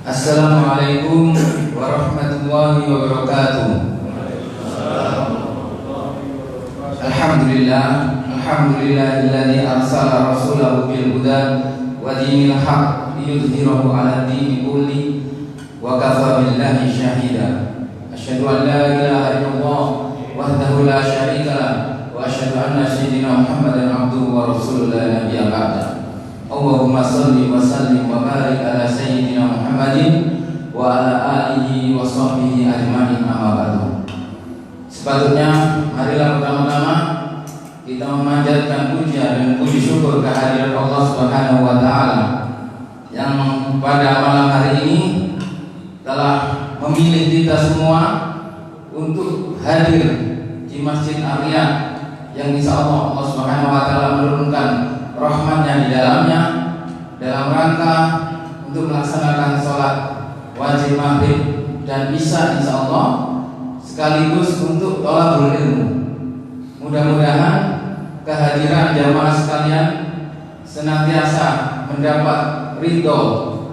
Assalamualaikum warahmatullahi wabarakatuh. Alhamdulillahilladzi arsala rasulahu bil huda wa dinil haqq liyudhhirahu 'ala dini kulli wa kafa billahi shahida. Asyhadu an la ilaha illallah wahdahu la syarika lah wa asyhadu anna sayyidina Muhammadan abduhu wa rasuluhu la nabiyya ba'da. Allahumma salli wa sallim wa barik ala sayyidina Muhammadin wa ala alihi wa sahbihi ajma'in, amma ba'du. Sepatutnya marilah pertama-tama kita memanjatkan puja dan puji syukur kehadiran Allah Subhanahu wa taala yang pada malam hari ini telah memilih kita semua untuk hadir di Masjid Ar-Riyadh yang insyaallah Allah Subhanahu wa taala menurunkan rahmatnya di dalamnya dalam rangka untuk melaksanakan sholat wajib maghrib dan isya insyaallah, sekaligus untuk thalabul ilmu. Mudah-mudahan kehadiran jamaah sekalian senantiasa mendapat ridho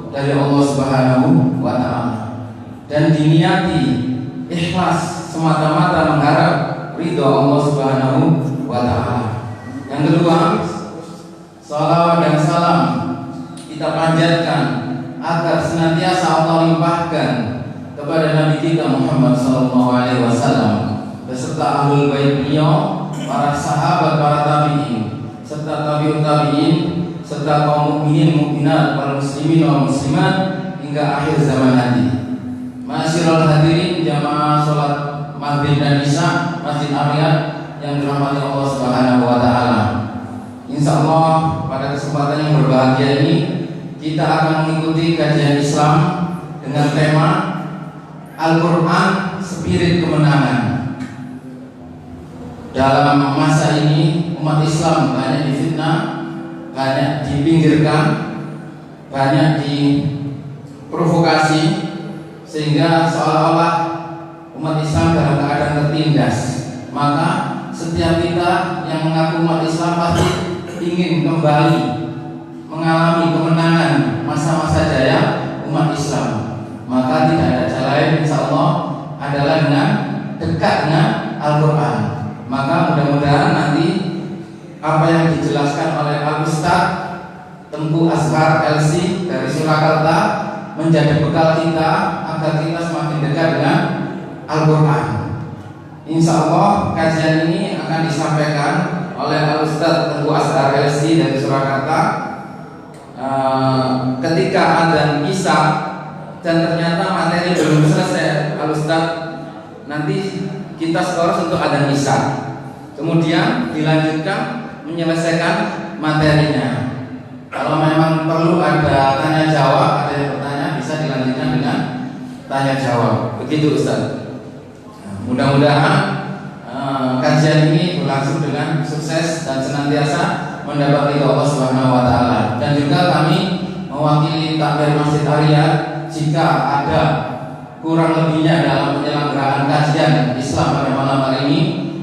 dari Allah Subhanahu wa taala dan diniati ikhlas semata-mata mengharap ridho Allah Subhanahu wa taala. Yang kedua, salawat dan salam kita panjatkan agar senantiasa Allah limpahkan kepada Nabi kita Muhammad SAW beserta ahlul bait beliau, para sahabat, para tabi'in, serta tabi'ut tabi'in, serta kaum mukminin mukminat, para muslimin wal muslimat hingga akhir zaman nanti. Ma'asyiral hadirin jamaah salat maghrib dan isya Masjid Ar-Riyadh yang dirahmati Allah Subhanahu wa taala. Insyaallah pada kesempatan yang berbahagia ini kita akan mengikuti kajian Islam dengan tema Al-Quran Spirit Kemenangan. Dalam masa ini umat Islam banyak difitnah, banyak dipinggirkan, banyak diprovokasi, sehingga seolah-olah umat Islam dalam keadaan tertindas. Maka setiap kita yang mengaku umat Islam pasti ingin kembali mengalami kemenangan masa-masa jaya umat Islam. Maka tidak ada cara lain insyaallah adalah dengan dekat dengan Al-Quran. Maka mudah-mudahan nanti apa yang dijelaskan oleh Al-Ustaz Tengku Azhar LC dari Surakarta menjadi bekal kita agar kita semakin dekat dengan Al-Quran. Insyaallah kajian ini akan disampaikan oleh Al-Ustaz Tengku Azhar LC dari Surakarta ketika adzan isya, dan ternyata materi belum selesai. Al-Ustaz nanti kita skors untuk adzan isya, kemudian dilanjutkan menyelesaikan materinya. Kalau memang perlu ada tanya jawab, ada yang bertanya bisa dilanjutkan dengan tanya jawab. Begitu Ustaz. Mudah-mudahan kajian ini berlangsung dengan sukses dan senantiasa mendapat ridho Allah Subhanahu wa taala. Dan juga kami mewakili takmir Masjid Ar-Riyadh, jika ada kurang lebihnya dalam penyelenggaraan kajian Islam pada malam hari ini,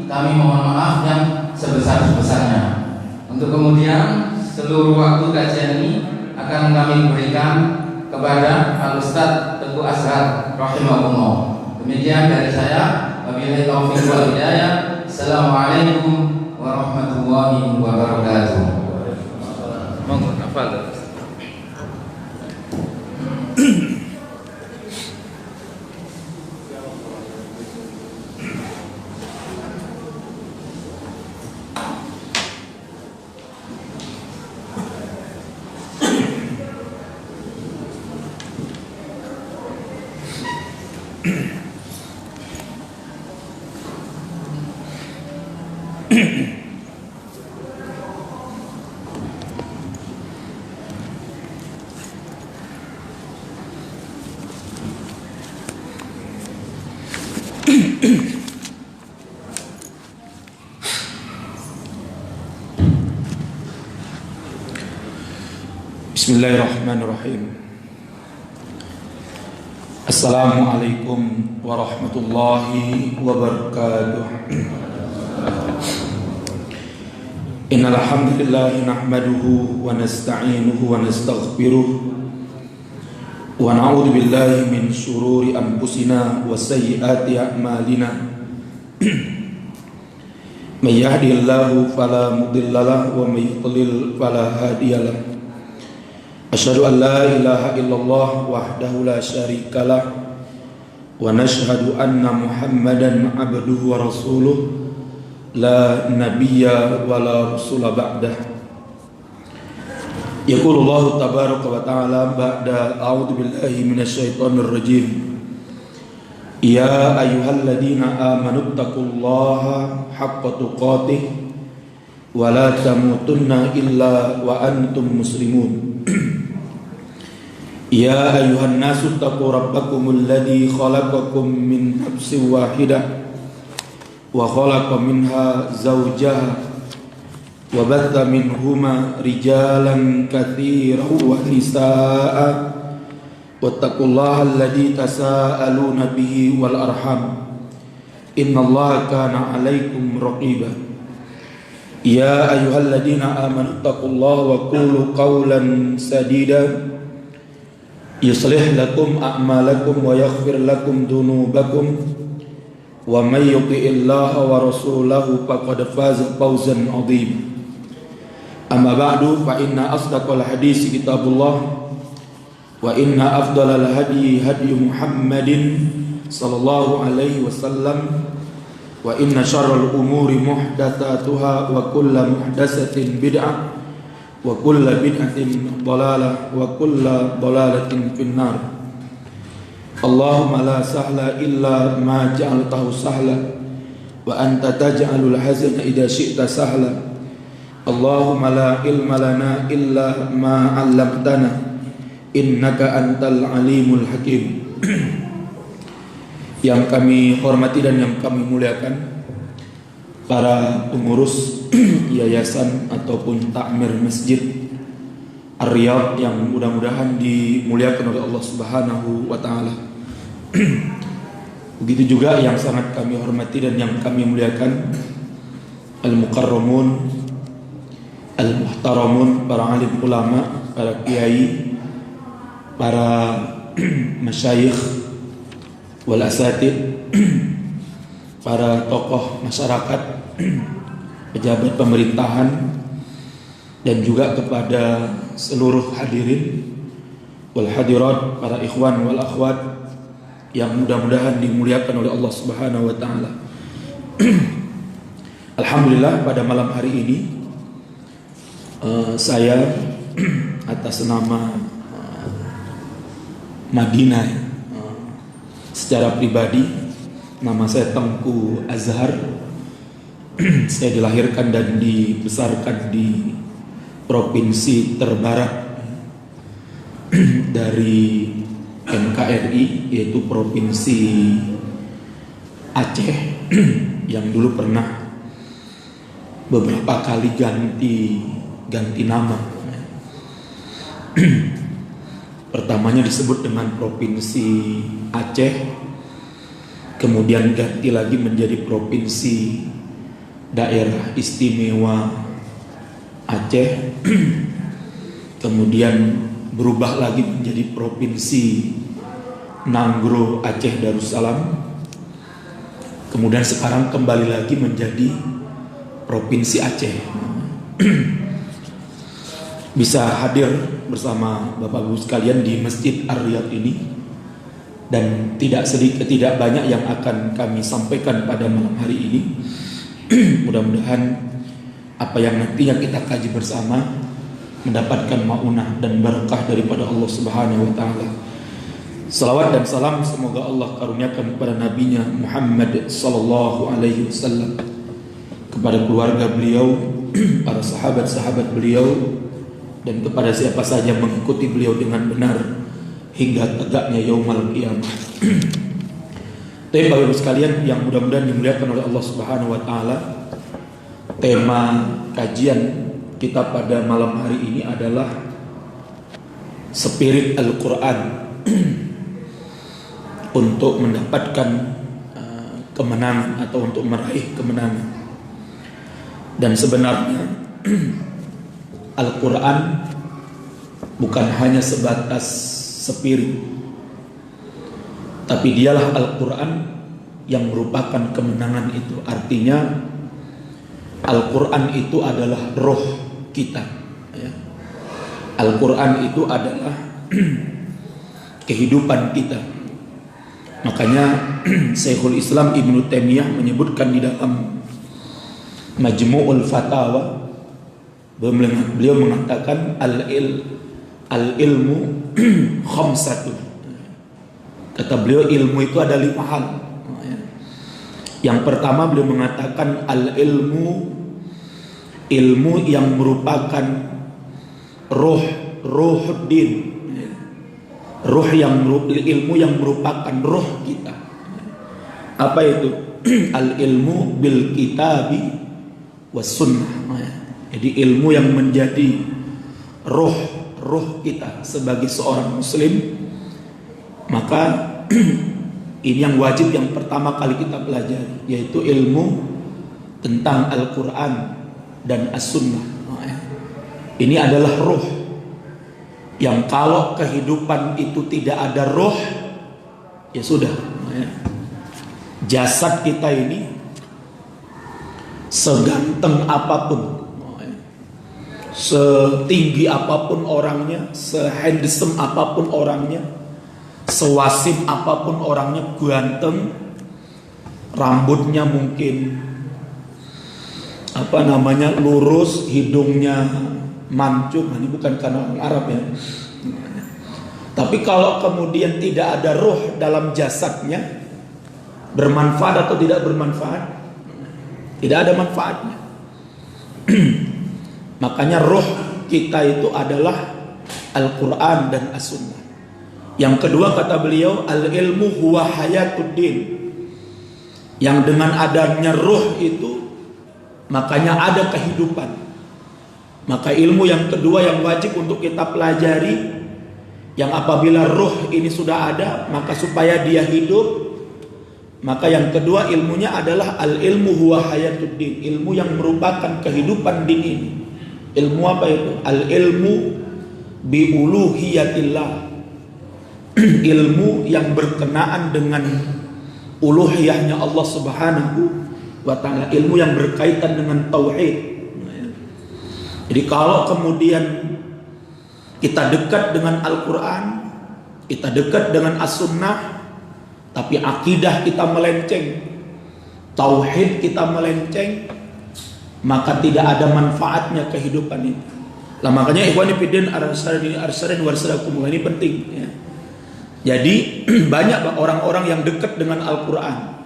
kami mohon maaf yang sebesar-besarnya. Untuk kemudian seluruh waktu kajian ini akan kami berikan kepada Al-Ustaz Tengku Azhar rahimahullah. Demikian dari saya. Wabillahi taufiq wal hidayah. Assalamualaikum warahmatullahi wabarakatuh. Monggo tafadhol. Bismillahirrahmanirrahim. Assalamualaikum warahmatullahi wabarakatuh. Innal hamdalillah nahmaduhu wa nasta'inuhu wa nastaghfiruh wa na'udzu billahi min syururi anfusina wa sayyiati a'malina. May yahdihillahu fala mudilla lahu wa may yudlil fala hadiya lahu. Asyhadu an la ilaha illallah wahdahu la syarika lah wa nashhadu anna Muhammadan abduhu wa rasuluh la nabiyya wa la rasula ba'dah. Yaqulullahu tabaraka wa ta'ala ba'da a'udzu billahi minasyaitonir rajim. Ya ayyuhalladzina amanu taqullaha haqqa tuqatih wa la tamutunna illa wa antum muslimun. Ya ayyuhan nasu taqu rabbakumul ladzi khalaqakum min nafsin wahidah wa khalaqa minha zawjaha wa batha minhuma rijalan katsiran wa nisaa'a wattaqullaha alladzi tasaaluna bihi wal arham innallaha kana 'alaikum raqiba. Ya ayyuhalladzina amanu taqullaha wa qulu qawlan sadida yuslih lakum a'malakum wa yaghfir lakum dhunubakum wa may yuti'illaha wa rasulahu faqad faza fawzan 'azima. Amma ba'du, fa inna asdaqal hadisi kitabullah wa inna afdalal hadi hadi Muhammadin sallallahu alaihi wasallam wa inna syarral umuri muhdatsatuha wa kullu muhdatsatin bid'ah wa kullu bid'atin dhalalah wa kullu dhalalatin finnar. Allahumma la sahla illa ma ja'altahu sahla wa anta taj'alul hazana idza syi'ta sahla. Allahumma la ilma lana illa ma 'allamtana innaka antal alimul hakim. Yang kami hormati dan yang kami muliakan para pengurus yayasan ataupun takmir Masjid Ar-Riyadh yang mudah-mudahan dimuliakan oleh Allah Subhanahu wa taala. Begitu juga yang sangat kami hormati dan yang kami muliakan al-mukarramun, al-muhtaramun, para alim ulama, para kiai, para masyayikh wal asatid, para tokoh masyarakat, pejabat pemerintahan, dan juga kepada seluruh hadirin wal hadirat, para ikhwan wal akhwat yang mudah-mudahan dimuliakan oleh Allah Subhanahu wa taala. Alhamdulillah, pada malam hari ini saya atas nama Madinah secara pribadi, nama saya Tengku Azhar. Saya dilahirkan dan dibesarkan di provinsi terbarat dari NKRI, yaitu provinsi Aceh, yang dulu pernah beberapa kali ganti nama. Pertamanya disebut dengan provinsi Aceh, kemudian ganti lagi menjadi provinsi Daerah Istimewa Aceh, kemudian berubah lagi menjadi provinsi Nanggro Aceh Darussalam, kemudian sekarang kembali lagi menjadi provinsi Aceh. Bisa hadir bersama Bapak Ibu sekalian di Masjid Ar-Riyadh ini, dan tidak banyak yang akan kami sampaikan pada malam hari ini. Mudah-mudahan apa yang nantinya kita kaji bersama mendapatkan maunah dan berkah daripada Allah Subhanahu wa taala. Salawat dan salam semoga Allah karuniakan kepada nabinya Muhammad sallallahu alaihi wasallam, kepada keluarga beliau, para sahabat-sahabat beliau, dan kepada siapa saja mengikuti beliau dengan benar hingga tegaknya yaumul qiyamah. Tapi Bapak Ibu sekalian yang mudah-mudahan dimuliakan oleh Allah Subhanahu wa taala, tema kajian kita pada malam hari ini adalah spirit Al-Qur'an untuk mendapatkan kemenangan atau untuk meraih kemenangan. Dan sebenarnya Al-Quran bukan hanya sebatas spirit. Tapi dialah Al-Quran yang merupakan kemenangan itu. Artinya Al-Quran itu adalah roh kita, ya. Al-Quran itu adalah kehidupan kita. Makanya Syekhul Islam Ibnu Taimiyah menyebutkan di dalam Majmu'ul Fatawa, beliau mengatakan al-ilmu khamsatun. Kata beliau, ilmu itu ada 5 hal. Yang pertama beliau mengatakan ilmu yang merupakan ruhuddin, ilmu yang merupakan roh kita. Apa itu? Al-ilmu bil kitabi was sunnah. Jadi ilmu yang menjadi roh kita sebagai seorang muslim. Maka ini yang wajib yang pertama kali kita pelajari, yaitu ilmu tentang Al-Quran dan As-Sunnah. Ini adalah roh yang kalau kehidupan itu tidak ada roh, ya sudah, jasad kita ini seganteng apapun, setinggi apapun orangnya, sehandsome apapun orangnya, sewasim apapun orangnya, ganteng, rambutnya mungkin lurus, hidungnya mancung. Ini bukan karena orang Arab ya. Tapi kalau kemudian tidak ada roh dalam jasadnya, bermanfaat atau tidak bermanfaat? Tidak ada manfaatnya. Makanya roh kita itu adalah Al-Quran dan As-Sunnah. Yang kedua kata beliau, al-ilmu huwa hayatuddin. Yang dengan adanya roh itu, makanya ada kehidupan. Maka ilmu yang kedua yang wajib untuk kita pelajari, yang apabila roh ini sudah ada, maka supaya dia hidup, maka yang kedua ilmunya adalah al-ilmu huwa hayatuddin. Ilmu yang merupakan kehidupan din ini. Ilmu apa itu? Al-ilmu bi uluhiyatillah. Ilmu yang berkenaan dengan uluhiyahnya Allah Subhanahu wa ta'ala, ilmu yang berkaitan dengan tauhid. Jadi kalau kemudian kita dekat dengan Al-Quran, kita dekat dengan As-Sunnah, tapi akidah kita melenceng, tauhid kita melenceng, maka tidak ada manfaatnya kehidupan itu. Lah makanya ikhwani fiddin arsarin warsadakum, ini penting ya. Jadi banyak orang-orang yang dekat dengan Al-Quran,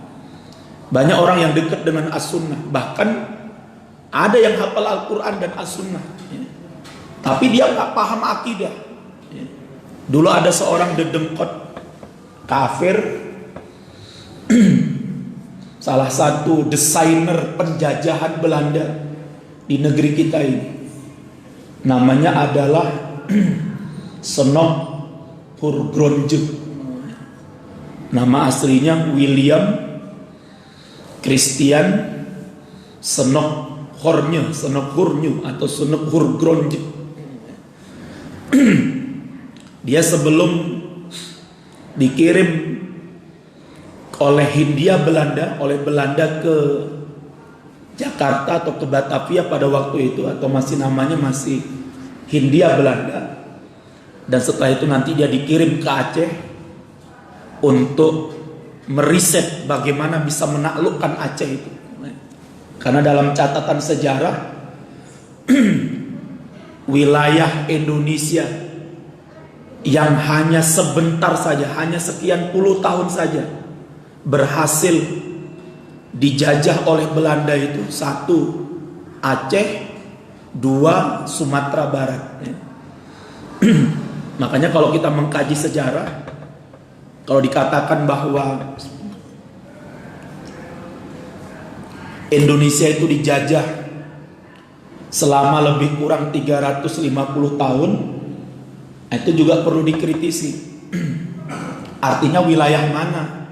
banyak orang yang dekat dengan As-Sunnah, bahkan ada yang hafal Al-Quran dan As-Sunnah ya. Tapi dia gak paham akidah ya. Dulu ada seorang dedengkot kafir, salah satu desainer penjajahan Belanda di negeri kita ini, namanya adalah Senok Hurgronje. Nama aslinya William Christian Senok Hurnje atau Senok Hurgronje. Dia sebelum dikirim oleh oleh Belanda ke Jakarta atau ke Batavia pada waktu itu, atau masih Hindia Belanda. Dan setelah itu nanti dia dikirim ke Aceh untuk meriset bagaimana bisa menaklukkan Aceh itu. Karena dalam catatan sejarah wilayah Indonesia yang hanya sebentar saja, hanya sekian puluh tahun saja berhasil dijajah oleh Belanda itu, 1 Aceh, 2 Sumatera Barat. Makanya kalau kita mengkaji sejarah, kalau dikatakan bahwa Indonesia itu dijajah selama lebih kurang 350 tahun, itu juga perlu dikritisi. Artinya wilayah mana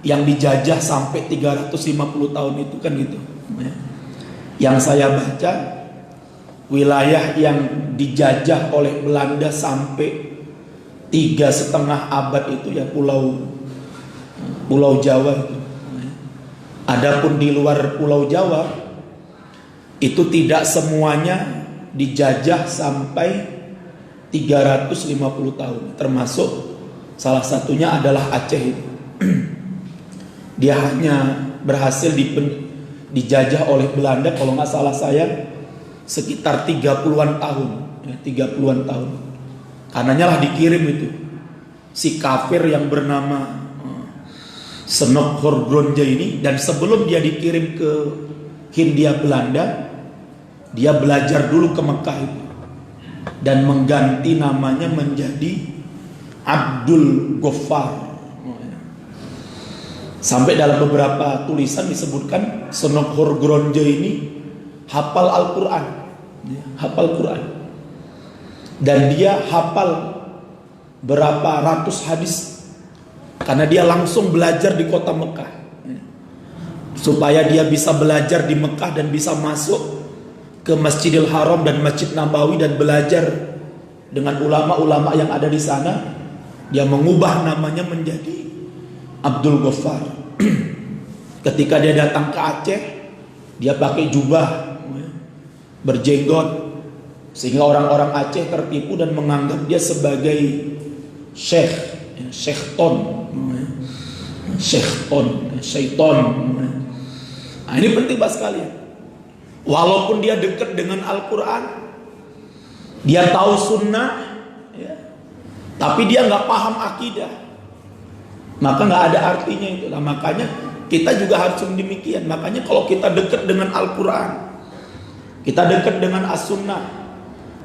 yang dijajah sampai 350 tahun itu, kan gitu. Yang saya baca, wilayah yang dijajah oleh Belanda sampai 3,5 abad itu ya Pulau Jawa itu. Adapun di luar Pulau Jawa itu tidak semuanya dijajah sampai 350 tahun, termasuk salah satunya adalah Aceh. Dia hanya berhasil dijajah oleh Belanda kalau nggak salah saya sekitar 30-an tahun, ya, 30-an tahun. Karenanya lah dikirim itu si kafir yang bernama Senok Horgronje ini, dan sebelum dia dikirim ke Hindia Belanda, dia belajar dulu ke Mekah itu dan mengganti namanya menjadi Abdul Ghaffar. Sampai dalam beberapa tulisan disebutkan Senok Horgronje ini hafal Al-Quran, hafal Quran, dan dia hafal berapa ratus hadis karena dia langsung belajar di kota Mekah. Supaya dia bisa belajar di Mekah dan bisa masuk ke Masjidil Haram dan Masjid Nabawi dan belajar dengan ulama-ulama yang ada di sana, dia mengubah namanya menjadi Abdul Ghaffar. Ketika dia datang ke Aceh, dia pakai jubah berjenggot sehingga orang-orang Aceh tertipu dan menganggap dia sebagai syekh, syaiton. Nah, ini penting bahas kalian. Walaupun dia dekat dengan Al-Quran, dia tahu sunnah, ya, tapi dia nggak paham akidah, maka nggak ada artinya itu. Nah, makanya kita juga harus demikian. Makanya kalau kita dekat dengan Al-Quran, kita dekat dengan As-Sunnah,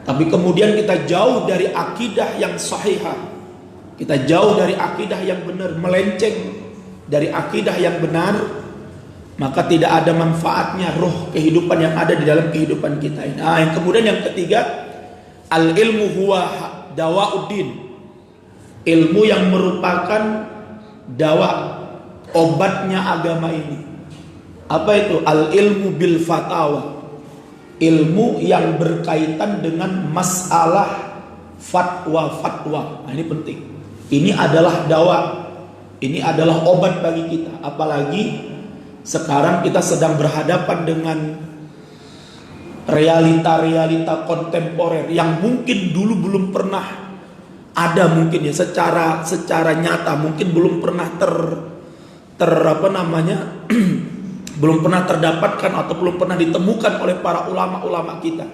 tapi kemudian kita jauh dari akidah yang sahihah, kita jauh dari akidah yang benar, melenceng dari akidah yang benar, maka tidak ada manfaatnya roh kehidupan yang ada di dalam kehidupan kita ini. Nah, yang kemudian yang ketiga, al-ilmu huwa dawauddin. Ilmu yang merupakan dawa, obatnya agama ini. Apa itu? Al-ilmu bil fatawa. Ilmu yang berkaitan dengan masalah fatwa-fatwa. Nah, ini penting. Ini adalah dawa. Ini adalah obat bagi kita. Apalagi sekarang kita sedang berhadapan dengan realita-realita kontemporer yang mungkin dulu belum pernah ada, mungkin ya secara nyata mungkin belum pernah belum pernah terdapatkan atau belum pernah ditemukan oleh para ulama-ulama kita.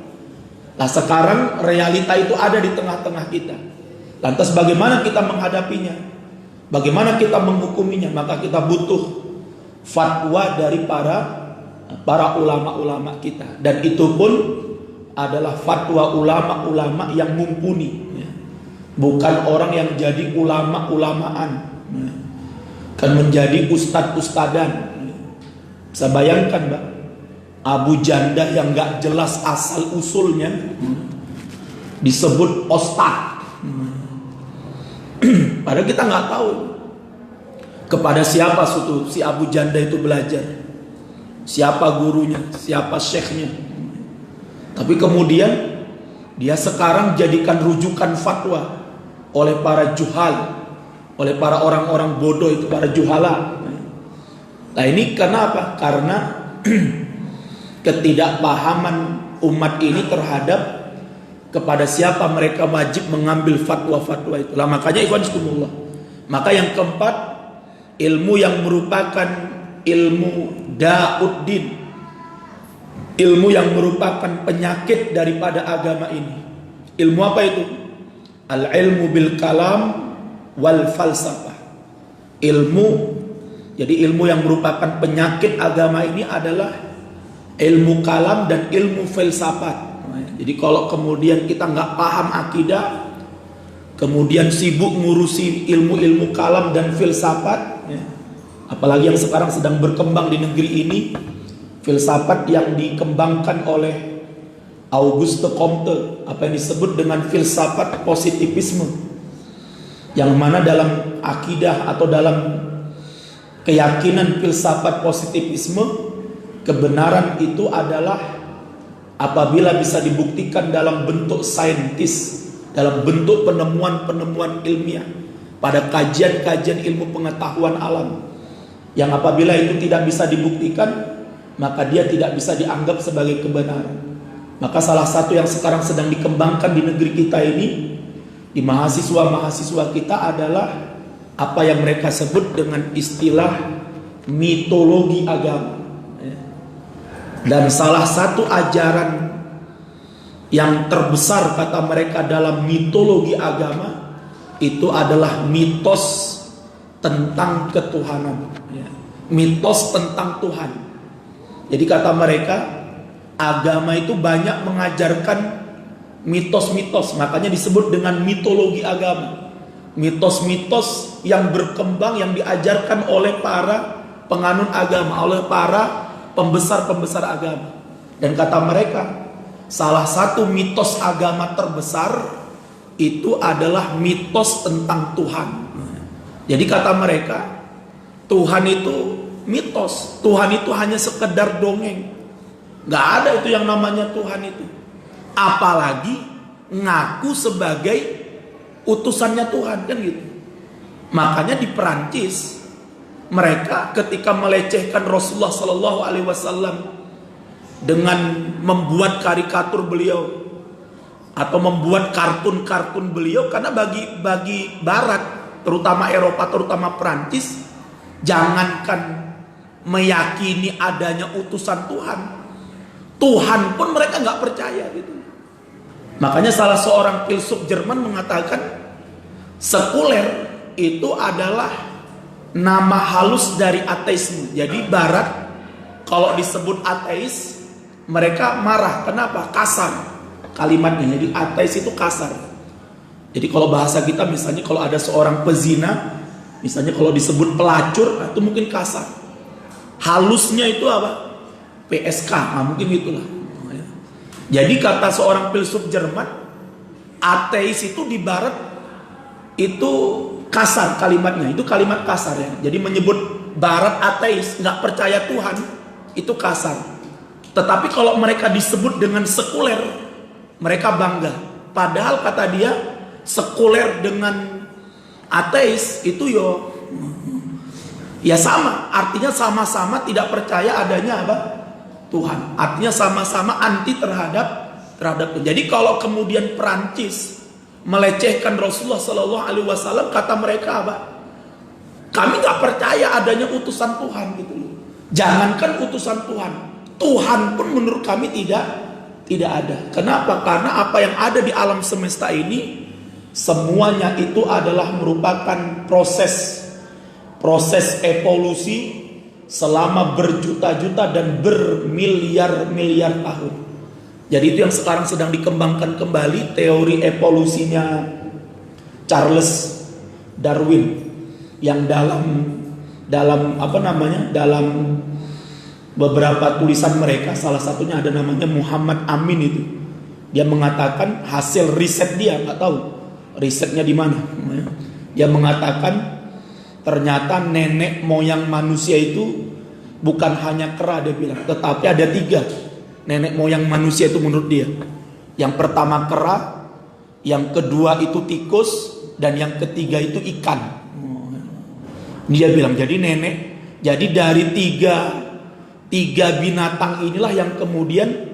Nah, sekarang realita itu ada di tengah-tengah kita. Lantas bagaimana kita menghadapinya? Bagaimana kita menghukuminya? Maka kita butuh fatwa dari para ulama-ulama kita, dan itu pun adalah fatwa ulama-ulama yang mumpuni, bukan orang yang jadi ulama-ulamaan, kan menjadi ustad-ustadan. Bisa bayangkan, Mbak, Abu Janda yang gak jelas asal usulnya disebut ustad. Padahal kita nggak tahu kepada siapa si Abu Janda itu belajar, siapa gurunya, siapa syekhnya. Tapi kemudian dia sekarang jadikan rujukan fatwa oleh para juhal, oleh para orang-orang bodoh itu, para juhala. Nah, ini karena apa? Karena ketidakpahaman umat ini terhadap kepada siapa mereka wajib mengambil fatwa-fatwa itu. Lah, makanya ikhwan fillah, maka yang keempat, ilmu yang merupakan ilmu da'uddin, ilmu yang merupakan penyakit daripada agama ini. Ilmu apa itu? Al-ilmu bil kalam wal falsafah. Jadi ilmu yang merupakan penyakit agama ini adalah ilmu kalam dan ilmu filsafat. Jadi kalau kemudian kita nggak paham akidah, kemudian sibuk ngurusi ilmu-ilmu kalam dan filsafat, ya, apalagi yang sekarang sedang berkembang di negeri ini, filsafat yang dikembangkan oleh Auguste Comte, apa yang disebut dengan filsafat positivisme, yang mana dalam akidah atau dalam keyakinan filsafat positivisme, kebenaran itu adalah apabila bisa dibuktikan dalam bentuk saintis, dalam bentuk penemuan-penemuan ilmiah, pada kajian-kajian ilmu pengetahuan alam, yang apabila itu tidak bisa dibuktikan, maka dia tidak bisa dianggap sebagai kebenaran. Maka salah satu yang sekarang sedang dikembangkan di negeri kita ini, di mahasiswa-mahasiswa kita, adalah apa yang mereka sebut dengan istilah mitologi agama. Dan salah satu ajaran yang terbesar kata mereka dalam mitologi agama itu adalah mitos tentang ketuhanan, mitos tentang Tuhan. Jadi kata mereka, agama itu banyak mengajarkan mitos-mitos, makanya disebut dengan mitologi agama. Mitos-mitos yang berkembang, yang diajarkan oleh para penganut agama, oleh para pembesar-pembesar agama. Dan kata mereka, salah satu mitos agama terbesar itu adalah mitos tentang Tuhan. Jadi kata mereka, Tuhan itu mitos, Tuhan itu hanya sekedar dongeng. Gak ada itu yang namanya Tuhan itu. Apalagi ngaku sebagai utusannya Tuhan, kan gitu. Makanya di Perancis, mereka ketika melecehkan Rasulullah Sallallahu Alaihi Wasallam dengan membuat karikatur beliau atau membuat kartun-kartun beliau, karena bagi Barat, terutama Eropa, terutama Perancis, jangankan meyakini adanya utusan Tuhan, Tuhan pun mereka nggak percaya gitu. Makanya salah seorang filsuf Jerman mengatakan, sekuler itu adalah nama halus dari ateisme. Jadi Barat kalau disebut ateis, mereka marah. Kenapa? Kasar kalimatnya. Jadi ateis itu kasar. Jadi kalau bahasa kita misalnya kalau ada seorang pezina, misalnya kalau disebut pelacur, itu mungkin kasar. Halusnya itu apa? PSK, mungkin itulah. Jadi kata seorang filsuf Jerman, ateis itu di Barat itu kasar kalimatnya. Itu kalimat kasar ya. Jadi menyebut Barat ateis, nggak percaya Tuhan, itu kasar. Tetapi kalau mereka disebut dengan sekuler, mereka bangga. Padahal kata dia, sekuler dengan ateis itu ya sama. Artinya sama-sama tidak percaya adanya apa? Tuhan. Artinya sama-sama anti terhadap Tuhan. Jadi kalau kemudian Perancis melecehkan Rasulullah Sallallahu Alaihi Wasallam, kata mereka apa? Kami nggak percaya adanya utusan Tuhan gitu loh. Jangankan utusan Tuhan, Tuhan pun menurut kami tidak ada. Kenapa? Karena apa yang ada di alam semesta ini semuanya itu adalah merupakan proses evolusi selama berjuta-juta dan bermiliar-miliar tahun. Jadi itu yang sekarang sedang dikembangkan kembali, teori evolusinya Charles Darwin, yang dalam beberapa tulisan mereka, salah satunya ada namanya Muhammad Amin itu. Dia mengatakan hasil riset dia, nggak tahu risetnya di mana. Dia mengatakan ternyata nenek moyang manusia itu bukan hanya kera, dia bilang, tetapi ada 3 nenek moyang manusia itu menurut dia. Yang pertama kera, yang kedua itu tikus, dan yang ketiga itu ikan. Dia bilang jadi dari tiga binatang inilah yang kemudian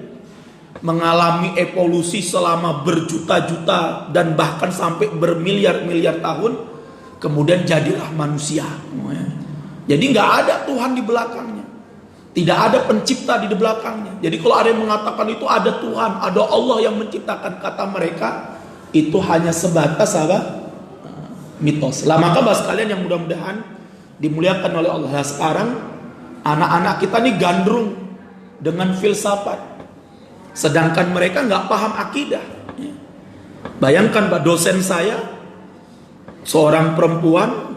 mengalami evolusi selama berjuta-juta dan bahkan sampai bermiliar-miliar tahun. Kemudian jadilah manusia. Jadi nggak ada Tuhan di belakangnya, tidak ada pencipta di belakangnya. Jadi kalau ada yang mengatakan itu ada Tuhan, ada Allah yang menciptakan, kata mereka itu hanya sebatas apa? Mitos. Lah maka bahas kalian yang mudah-mudahan dimuliakan oleh Allah. Nah, sekarang anak-anak kita nih gandrung dengan filsafat, sedangkan mereka nggak paham akidah. Bayangkan Pak, dosen saya seorang perempuan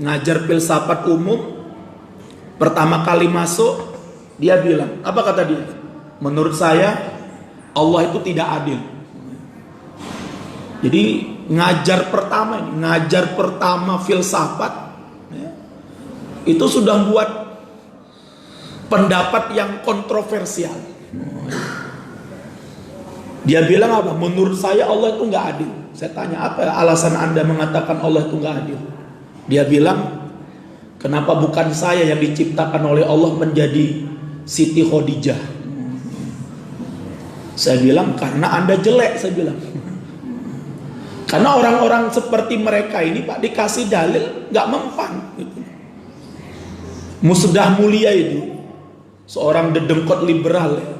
ngajar filsafat umum, pertama kali masuk dia bilang, apa kata dia? Menurut saya Allah itu tidak adil. Jadi ngajar pertama filsafat itu sudah buat pendapat yang kontroversial. Dia bilang apa? Menurut saya Allah itu nggak adil. Saya tanya, apa alasan Anda mengatakan Allah itu nggak adil? Dia bilang, kenapa bukan saya yang diciptakan oleh Allah menjadi Siti Khadijah? Saya bilang, karena Anda jelek, saya bilang. Karena orang-orang seperti mereka ini Pak dikasih dalil nggak mempan gitu. Musdah Mulia itu seorang dedengkot liberal ya.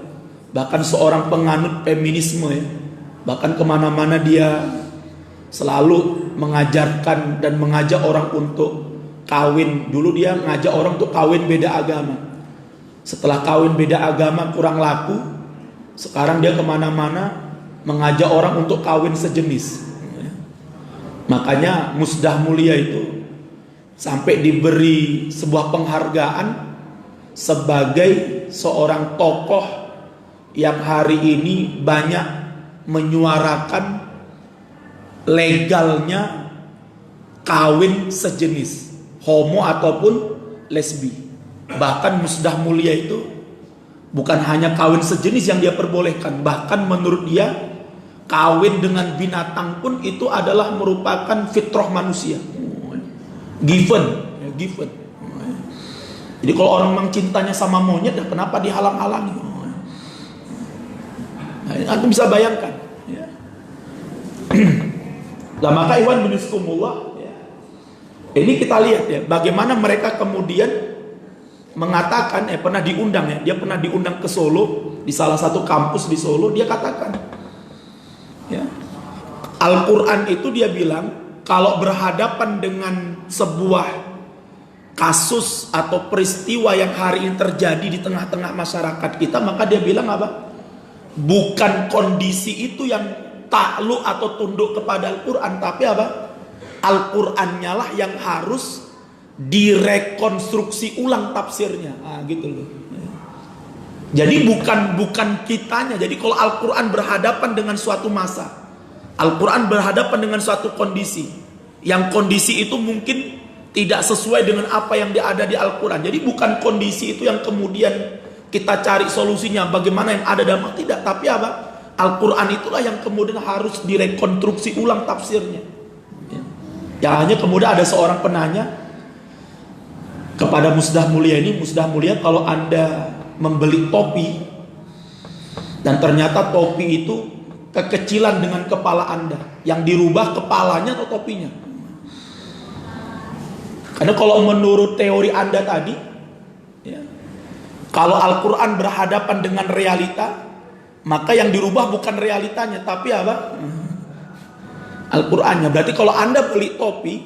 Bahkan seorang penganut feminisme ya. Bahkan kemana-mana dia selalu mengajarkan dan mengajak orang untuk kawin. Dulu dia ngajak orang untuk kawin beda agama. Setelah kawin beda agama kurang laku, sekarang dia kemana-mana mengajak orang untuk kawin sejenis. Makanya Musdah Mulia itu sampai diberi sebuah penghargaan sebagai seorang tokoh yang hari ini banyak menyuarakan legalnya kawin sejenis, homo ataupun lesbi. Bahkan Musdah Mulia itu bukan hanya kawin sejenis yang dia perbolehkan, bahkan menurut dia kawin dengan binatang pun itu adalah merupakan fitrah manusia. Given. Jadi kalau orang memang cintanya sama monyet, ya kenapa dihalang-halangi? Nah, Anda bisa bayangkan. Ya. Nah, maka Iwan bin Sukumullah, ya. Ini kita lihat ya, bagaimana mereka kemudian mengatakan, pernah diundang ya, dia pernah diundang ke Solo, di salah satu kampus di Solo, dia katakan, ya, Al-Quran itu dia bilang, kalau berhadapan dengan sebuah kasus atau peristiwa yang hari ini terjadi di tengah-tengah masyarakat kita, maka dia bilang apa? Bukan kondisi itu yang takluk atau tunduk kepada Al-Quran, tapi apa? Al-Qurannya lah yang harus direkonstruksi ulang tafsirnya. Gitu loh. Jadi bukan kitanya. Jadi kalau Al-Quran berhadapan dengan suatu masa, Al-Quran berhadapan dengan suatu kondisi, yang kondisi itu mungkin tidak sesuai dengan apa yang ada di Al-Quran. Jadi bukan kondisi itu yang kemudian kita cari solusinya bagaimana yang ada dalam, tidak. Tapi apa? Al-Quran itulah yang kemudian harus direkonstruksi ulang tafsirnya. Yang hanya kemudian ada seorang penanya kepada Musdah Mulia ini, Musdah Mulia, kalau Anda membeli topi dan ternyata topi itu kekecilan dengan kepala Anda, yang dirubah kepalanya atau topinya? Karena kalau menurut teori Anda tadi, ya, kalau Al-Quran berhadapan dengan realita, maka yang dirubah bukan realitanya, tapi apa? Al-Qurannya. Berarti kalau Anda beli topi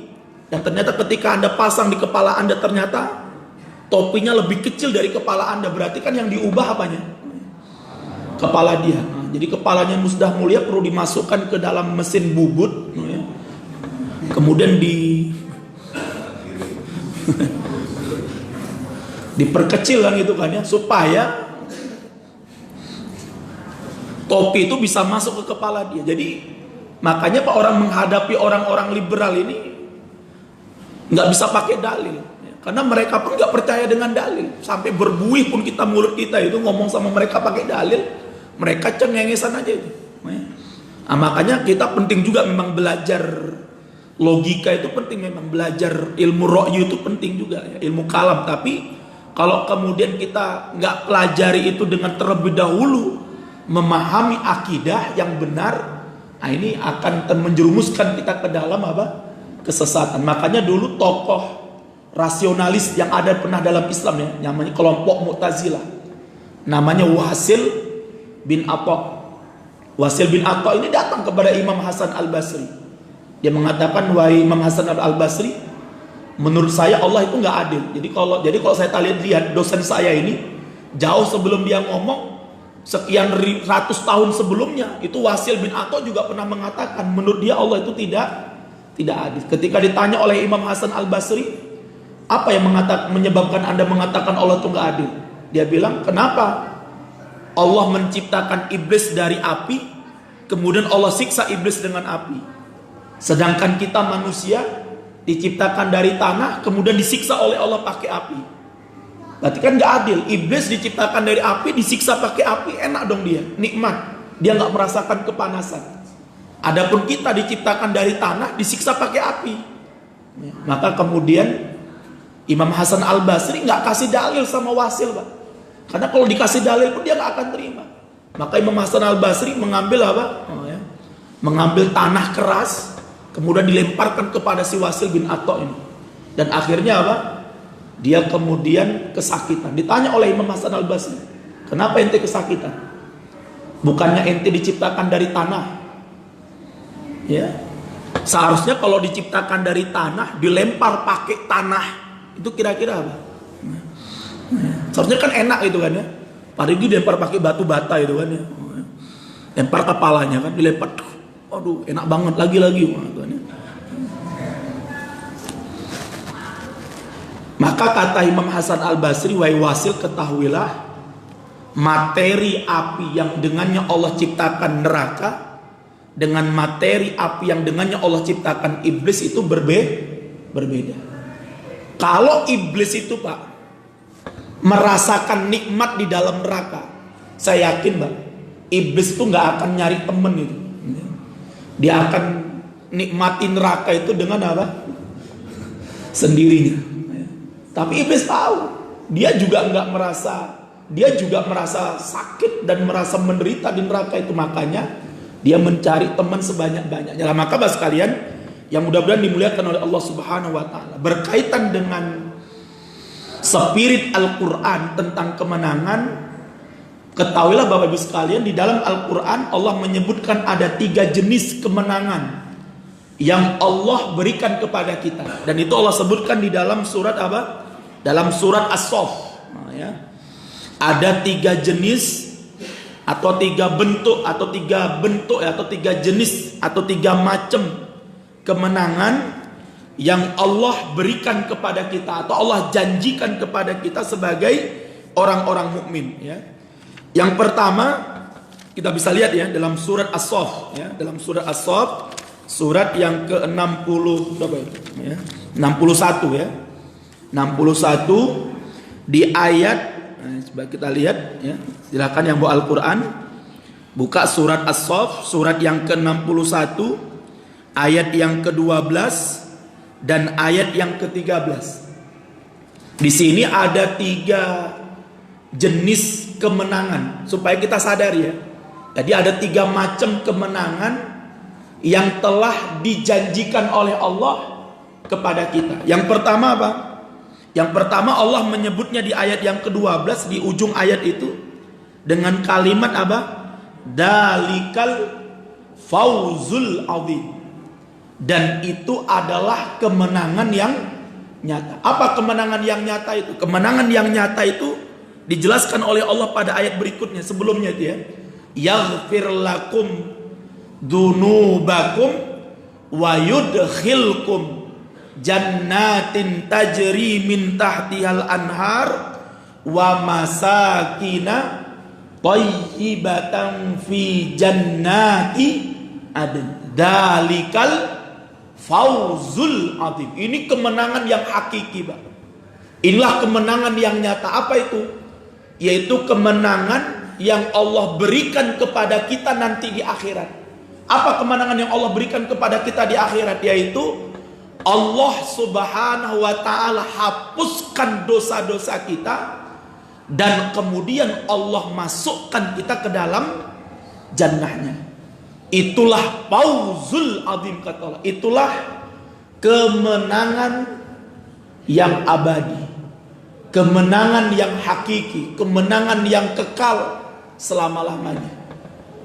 dan ternyata ketika Anda pasang di kepala Anda ternyata topinya lebih kecil dari kepala Anda, berarti kan yang diubah apanya? Kepala dia. Jadi kepalanya Musdah Mulia perlu dimasukkan ke dalam mesin bubut, ya. Kemudian diperkecil kan gitu kan ya, supaya topi itu bisa masuk ke kepala dia. Jadi makanya Pak, orang menghadapi orang-orang liberal ini nggak bisa pakai dalil, ya. Karena mereka pun nggak percaya dengan dalil. Sampai berbuih pun kita, mulut kita itu ngomong sama mereka pakai dalil, mereka cengengesan aja itu. Nah, makanya kita penting juga memang belajar logika, itu penting, memang belajar ilmu ro'yu itu penting juga ya, ilmu kalam. Tapi kalau kemudian kita nggak pelajari itu dengan terlebih dahulu memahami akidah yang benar, nah ini akan menjerumuskan kita ke dalam apa? Kesesatan. Makanya dulu tokoh rasionalis yang ada pernah dalam Islam ya, namanya kelompok Mu'tazilah, namanya Wasil bin Atta. Wasil bin Atta ini datang kepada Imam Hasan Al-Basri. Dia mengatakan, wahai Imam Hasan Al-Basri, menurut saya Allah itu nggak adil. Jadi kalau saya lihat dosen saya ini, jauh sebelum dia ngomong, sekian ratus tahun sebelumnya, itu Wasil bin Atta juga pernah mengatakan, menurut dia Allah itu tidak adil. Ketika ditanya oleh Imam Hasan Al-Basri, apa yang menyebabkan Anda mengatakan Allah itu nggak adil? Dia bilang, kenapa Allah menciptakan iblis dari api, kemudian Allah siksa iblis dengan api, sedangkan kita manusia diciptakan dari tanah, kemudian disiksa oleh Allah pakai api. Berarti kan nggak adil. Iblis diciptakan dari api, disiksa pakai api, enak dong dia, nikmat, dia nggak merasakan kepanasan. Adapun kita diciptakan dari tanah, disiksa pakai api. Maka kemudian Imam Hasan Al-Basri nggak kasih dalil sama Wasil, Pak. Karena kalau dikasih dalil pun dia nggak akan terima. Maka Imam Hasan Al-Basri mengambil apa? Mengambil tanah keras, kemudian dilemparkan kepada si Wasil bin Atta ini. Dan akhirnya apa? Dia kemudian kesakitan. Ditanya oleh Imam Hasan Al-Basri, kenapa ente kesakitan? Bukannya ente diciptakan dari tanah? Ya, seharusnya kalau diciptakan dari tanah, dilempar pakai tanah, itu kira-kira apa? Seharusnya kan enak itu kan ya. Padahal dilempar pakai batu bata itu kan ya. Lempar kepalanya kan, dilempar. Aduh, enak banget lagi-lagi. Maka kata Imam Hasan Al-Basri, wahai Wasil, ketahuilah materi api yang dengannya Allah ciptakan neraka dengan materi api yang dengannya Allah ciptakan iblis itu berbeda. Kalau iblis itu, Pak, merasakan nikmat di dalam neraka, saya yakin, Pak, iblis itu nggak akan nyari temen itu. Dia akan nikmati neraka itu dengan apa? Sendirinya. Tapi iblis tahu, dia juga merasa sakit dan merasa menderita di neraka itu. Makanya dia mencari teman sebanyak-banyaknya. Lah, maka Bapak sekalian yang mudah-mudahan dimuliakan oleh Allah Subhanahu wa taala, berkaitan dengan spirit Al-Qur'an tentang kemenangan, ketahuilah Bapak Ibu sekalian, di dalam Al-Qur'an Allah menyebutkan ada 3 jenis kemenangan yang Allah berikan kepada kita. Dan itu Allah sebutkan di dalam surat apa? Dalam surat As-Saff. Ada 3 jenis atau 3 bentuk atau 3 jenis atau 3 macam kemenangan yang Allah berikan kepada kita atau Allah janjikan kepada kita sebagai orang-orang mukmin, ya. Yang pertama kita bisa lihat ya dalam surat As-Saff, ya, dalam surat As-Saff surat yang ke-60 berapa itu? Ya, 61 ya. 61 di ayat, coba kita lihat ya. Silakan yang bawa Al-Qur'an buka surat As-Saff surat yang ke-61 ayat yang ke-12 dan ayat yang ke-13. Di sini ada 3 jenis kemenangan supaya kita sadar ya. Jadi ada 3 macam kemenangan yang telah dijanjikan oleh Allah kepada kita. Yang pertama apa? Yang pertama Allah menyebutnya di ayat yang ke-12 di ujung ayat itu dengan kalimat apa? Dalikal fauzul azim. Dan itu adalah kemenangan yang nyata. Apa kemenangan yang nyata itu? Kemenangan yang nyata itu dijelaskan oleh Allah pada ayat berikutnya sebelumnya itu ya. Yaghfir lakum dunubakum wa yudkhilkum jannatin tajri min tahtihal anhar wa masakina thayyibatan fi jannati adn. Dalikal fauzul azim. Ini kemenangan yang hakiki, Pak. Inilah kemenangan yang nyata. Apa itu? Yaitu kemenangan yang Allah berikan kepada kita nanti di akhirat. Apa kemenangan yang Allah berikan kepada kita di akhirat? Yaitu Allah Subhanahu wa taala hapuskan dosa-dosa kita dan kemudian Allah masukkan kita ke dalam jannahnya. Itulah fauzul azim kata Allah. Itulah kemenangan yang abadi, kemenangan yang hakiki, kemenangan yang kekal selama-lamanya.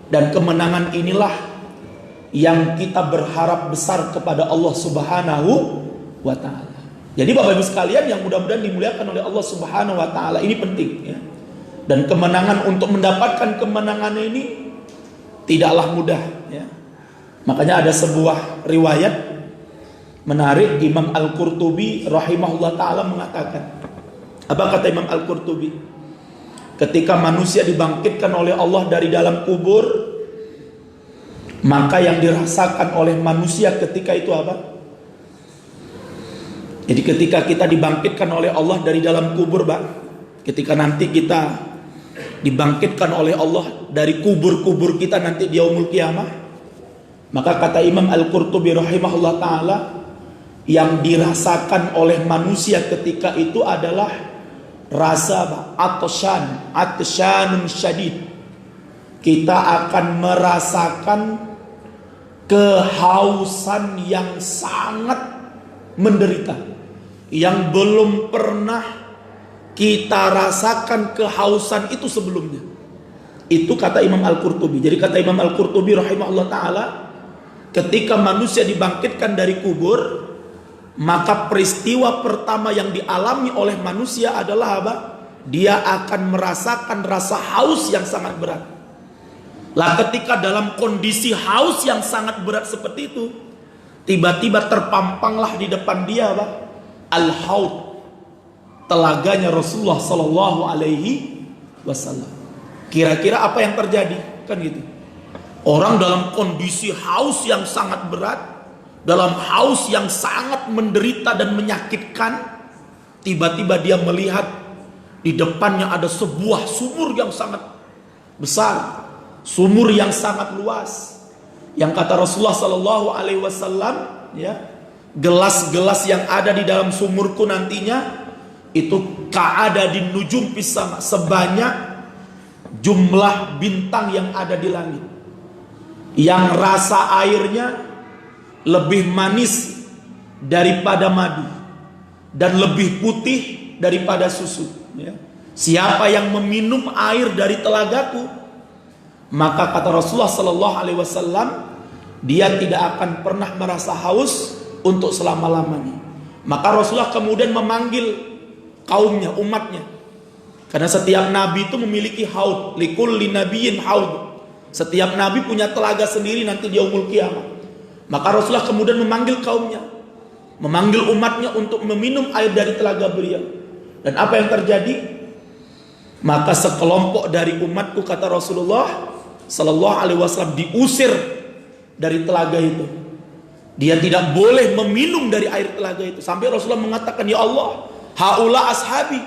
Dan kemenangan inilah yang kita berharap besar kepada Allah Subhanahu wa taala. Jadi Bapak Ibu sekalian yang mudah-mudahan dimuliakan oleh Allah Subhanahu wa taala, ini penting ya. Dan kemenangan, untuk mendapatkan kemenangan ini tidaklah mudah ya. Makanya ada sebuah riwayat menarik, Imam Al-Qurtubi rahimahullah ta'ala mengatakan, apa kata Imam Al-Qurtubi? Ketika manusia dibangkitkan oleh Allah dari dalam kubur, maka yang dirasakan oleh manusia ketika itu apa? Jadi ketika kita dibangkitkan oleh Allah dari dalam kubur, Pak, ketika nanti kita dibangkitkan oleh Allah dari kubur-kubur kita nanti di yaumul qiyamah, Maka kata Imam Al-Qurtubi rahimahullah ta'ala, yang dirasakan oleh manusia ketika itu adalah rasa atsyanun syadid. Kita akan merasakan kehausan yang sangat menderita, yang belum pernah kita rasakan kehausan itu sebelumnya. Itu kata Imam Al-Qurtubi. Jadi kata Imam Al-Qurtubi rahimahullah ta'ala, ketika manusia dibangkitkan dari kubur, maka peristiwa pertama yang dialami oleh manusia adalah apa? Dia akan merasakan rasa haus yang sangat berat. Lah ketika dalam kondisi haus yang sangat berat seperti itu, tiba-tiba terpampanglah di depan dia apa? Al-Haud, telaganya Rasulullah sallallahu alaihi wasallam. Kira-kira apa yang terjadi? Kan gitu. Orang dalam kondisi haus yang sangat berat, dalam haus yang sangat menderita dan menyakitkan, tiba-tiba dia melihat di depannya ada sebuah sumur yang sangat besar, sumur yang sangat luas. Yang kata Rasulullah sallallahu alaihi wasallam, ya, gelas-gelas yang ada di dalam sumurku nantinya itu ka'ada di nujum pisama, sebanyak jumlah bintang yang ada di langit, yang rasa airnya lebih manis daripada madu dan lebih putih daripada susu, ya. Siapa yang meminum air dari telagaku, maka kata Rasulullah sallallahu alaihi wasallam, dia tidak akan pernah merasa haus untuk selama-lamanya. Maka Rasulullah kemudian memanggil kaumnya, umatnya, karena setiap nabi itu memiliki haud, likulli nabiyyin haud. Setiap nabi punya telaga sendiri nanti di yaumul qiyamah. Maka Rasulullah kemudian memanggil kaumnya, memanggil umatnya untuk meminum air dari telaga beliau. Dan apa yang terjadi? Maka sekelompok dari umatku, kata Rasulullah sallallahu alaihi wasallam, diusir dari telaga itu. Dia tidak boleh meminum dari air telaga itu. Sampai Rasulullah mengatakan, ya Allah, haula ashabi,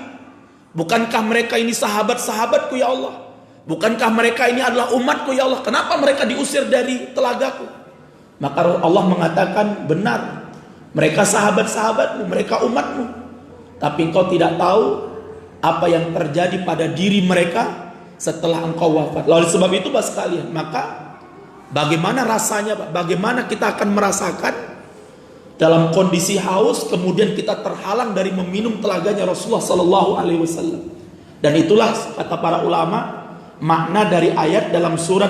bukankah mereka ini sahabat-sahabatku ya Allah? Bukankah mereka ini adalah umatku ya Allah? Kenapa mereka diusir dari telagaku? Maka Allah mengatakan, benar, mereka sahabat-sahabatmu, mereka umatmu, tapi engkau tidak tahu apa yang terjadi pada diri mereka setelah engkau wafat. Lalu sebab itu Bapak sekalian, maka bagaimana rasanya Pak? Bagaimana kita akan merasakan dalam kondisi haus kemudian kita terhalang dari meminum telaganya Rasulullah sallallahu alaihi wasallam. Dan itulah kata para ulama makna dari ayat dalam surat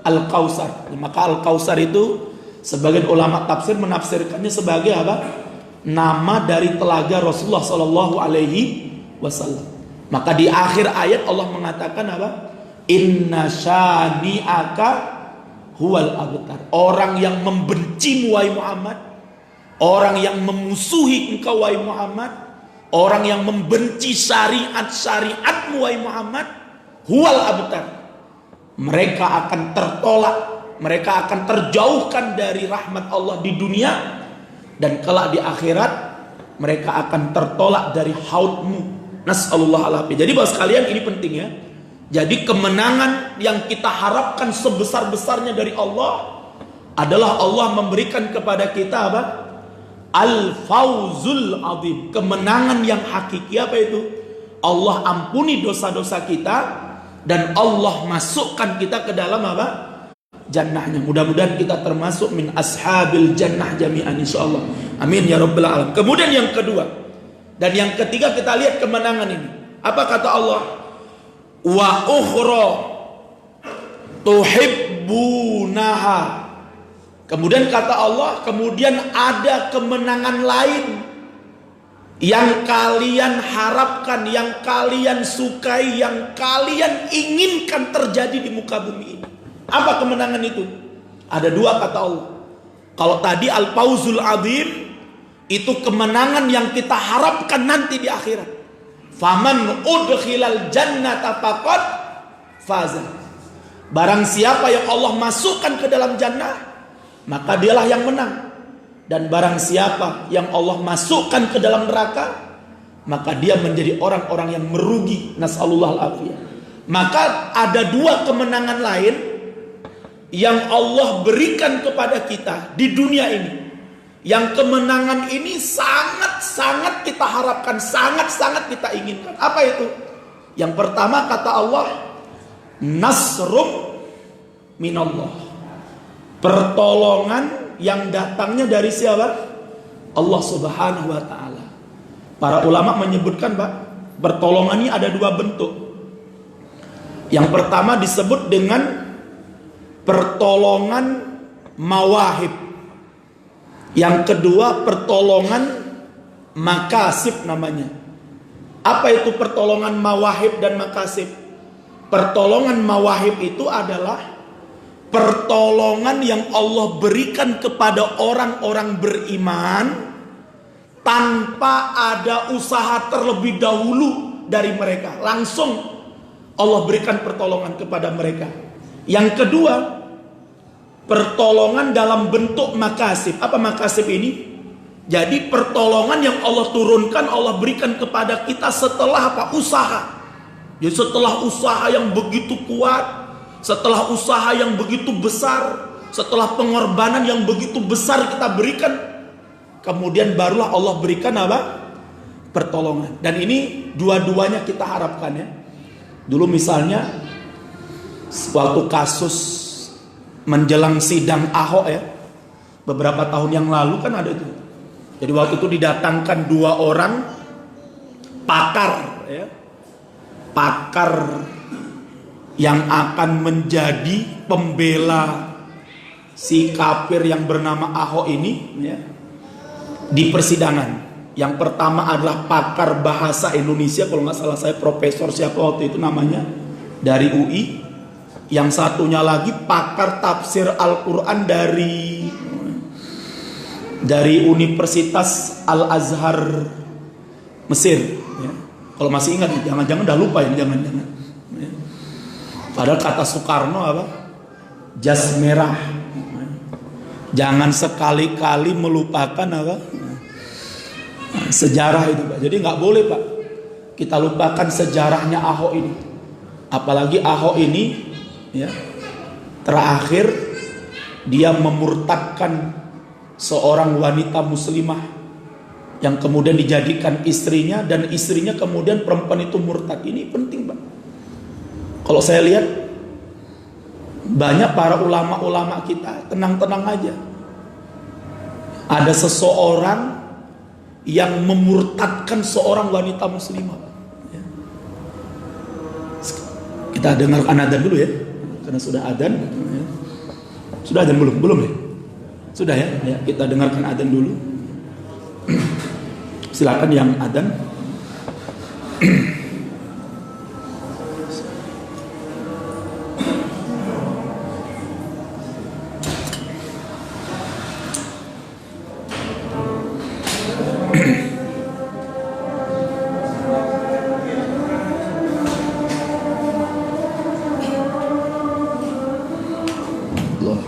Al-Kautsar. Maka Al-Kautsar itu sebagian ulama tafsir menafsirkannya sebagai apa? Nama dari telaga Rasulullah sallallahu alaihi wasallam. Maka di akhir ayat Allah mengatakan apa? Inna syani'aka huwal abtar. Orang yang membenci wahai Muhammad, orang yang memusuhi engkau wahai Muhammad, orang yang membenci syariat-syariatmu wahai Muhammad, huwal abtar. Mereka akan tertolak, mereka akan terjauhkan dari rahmat Allah di dunia, dan kelak di akhirat mereka akan tertolak dari haudmu. Nas'alullah alaihi. Jadi Bapak sekalian, ini penting ya. Jadi kemenangan yang kita harapkan sebesar-besarnya dari Allah adalah Allah memberikan kepada kita apa? Al-Fawzul Azim, kemenangan yang hakiki. Apa itu? Allah ampuni dosa-dosa kita dan Allah masukkan kita ke dalam apa? Jannahnya. Mudah-mudahan kita termasuk min ashabil jannah jami'an insyaallah. Amin ya rabbal alamin. Kemudian yang kedua dan yang ketiga, kita lihat kemenangan ini. Apa kata Allah? Wa ukhra tuhibbunaha. Kemudian kata Allah, kemudian ada kemenangan lain yang kalian harapkan, yang kalian sukai, yang kalian inginkan terjadi di muka bumi ini. Apa kemenangan itu? Ada dua kata Allah. Kalau tadi Al-Fawzul Azim, itu kemenangan yang kita harapkan nanti di akhirat. Faman udkhilal jannata faqad faza. Barang siapa yang Allah masukkan ke dalam jannah, maka dialah yang menang. Dan barang siapa yang Allah masukkan ke dalam neraka, maka dia menjadi orang-orang yang merugi. Nas'alullah al-afiyah. Maka ada dua kemenangan lain yang Allah berikan kepada kita di dunia ini, yang kemenangan ini sangat-sangat kita harapkan, sangat-sangat kita inginkan. Apa itu? Yang pertama kata Allah, nasrum minallah. Pertolongan yang datangnya dari siapa? Allah Subhanahu wa taala. Para ulama menyebutkan, Pak, pertolongan ini ada dua bentuk. Yang pertama disebut dengan pertolongan mawahib. Yang kedua pertolongan makasib namanya. Apa itu pertolongan mawahib dan makasib? Pertolongan mawahib itu adalah pertolongan yang Allah berikan kepada orang-orang beriman tanpa ada usaha terlebih dahulu dari mereka. Langsung Allah berikan pertolongan kepada mereka. Yang kedua, pertolongan dalam bentuk makasib. Apa makasib ini? Jadi pertolongan yang Allah turunkan, Allah berikan kepada kita setelah apa? Usaha. Jadi setelah usaha yang begitu kuat, setelah usaha yang begitu besar, setelah pengorbanan yang begitu besar kita berikan, kemudian barulah Allah berikan apa? Pertolongan. Dan ini dua-duanya kita harapkan ya. Dulu misalnya waktu kasus menjelang sidang Ahok ya, beberapa tahun yang lalu kan ada itu. Jadi waktu itu didatangkan dua orang pakar ya, pakar yang akan menjadi pembela si kafir yang bernama Ahok ini ya, di persidangan. Yang pertama adalah pakar bahasa Indonesia, kalau nggak salah saya profesor siapa waktu itu namanya, dari UI. Yang satunya lagi pakar tafsir Al-Quran dari Universitas Al-Azhar Mesir ya. Kalau masih ingat, jangan-jangan udah lupa ya, jangan-jangan ya. Padahal kata Soekarno apa? Jas merah. Jangan sekali-kali melupakan apa? Sejarah itu, Pak. Jadi nggak boleh, Pak, kita lupakan sejarahnya Ahok ini. Apalagi Ahok ini ya, terakhir dia memurtadkan seorang wanita muslimah yang kemudian dijadikan istrinya, dan istrinya kemudian perempuan itu murtad. Ini penting, Pak. Kalau saya lihat banyak para ulama-ulama kita tenang-tenang aja. Ada seseorang yang memurtadkan seorang wanita muslimah. Kita dengarkan adzan dulu ya, karena sudah adzan. Sudah adzan belum? Belum ya? Sudah ya? Ya, kita dengarkan adzan dulu. Silakan yang adzan. Allah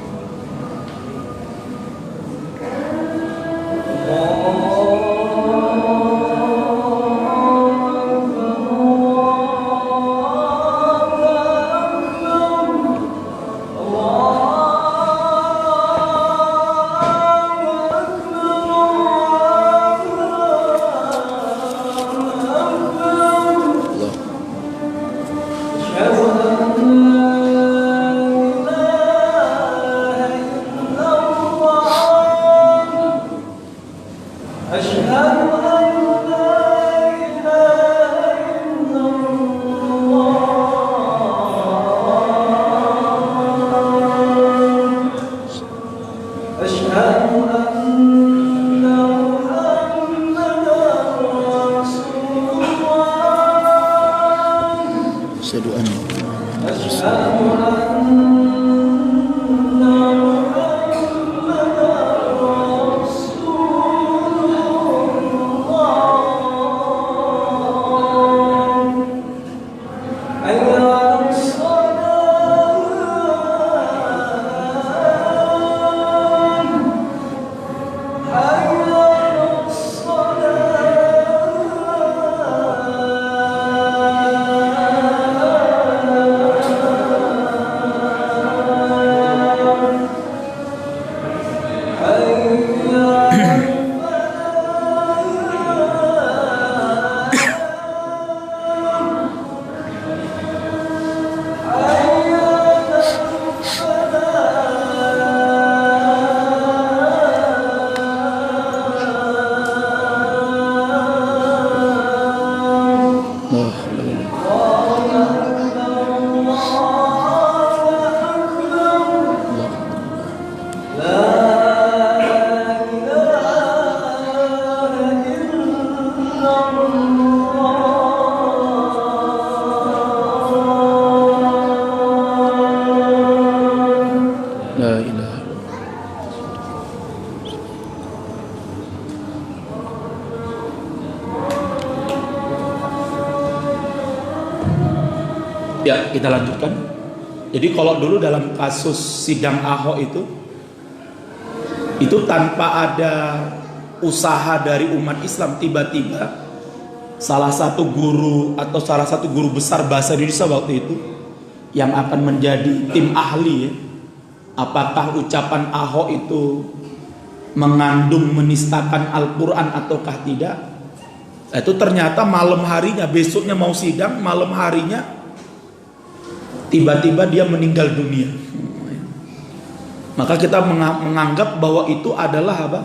Ya, kita lanjutkan. Jadi kalau dulu dalam kasus sidang Ahok itu tanpa ada usaha dari umat Islam, tiba-tiba salah satu guru atau salah satu guru besar bahasa Indonesia waktu itu yang akan menjadi tim ahli ya, apakah ucapan Ahok itu mengandung menistakan Al-Quran ataukah tidak. Itu ternyata malam harinya, besoknya mau sidang, malam harinya tiba-tiba dia meninggal dunia. Maka kita menganggap bahwa itu adalah apa?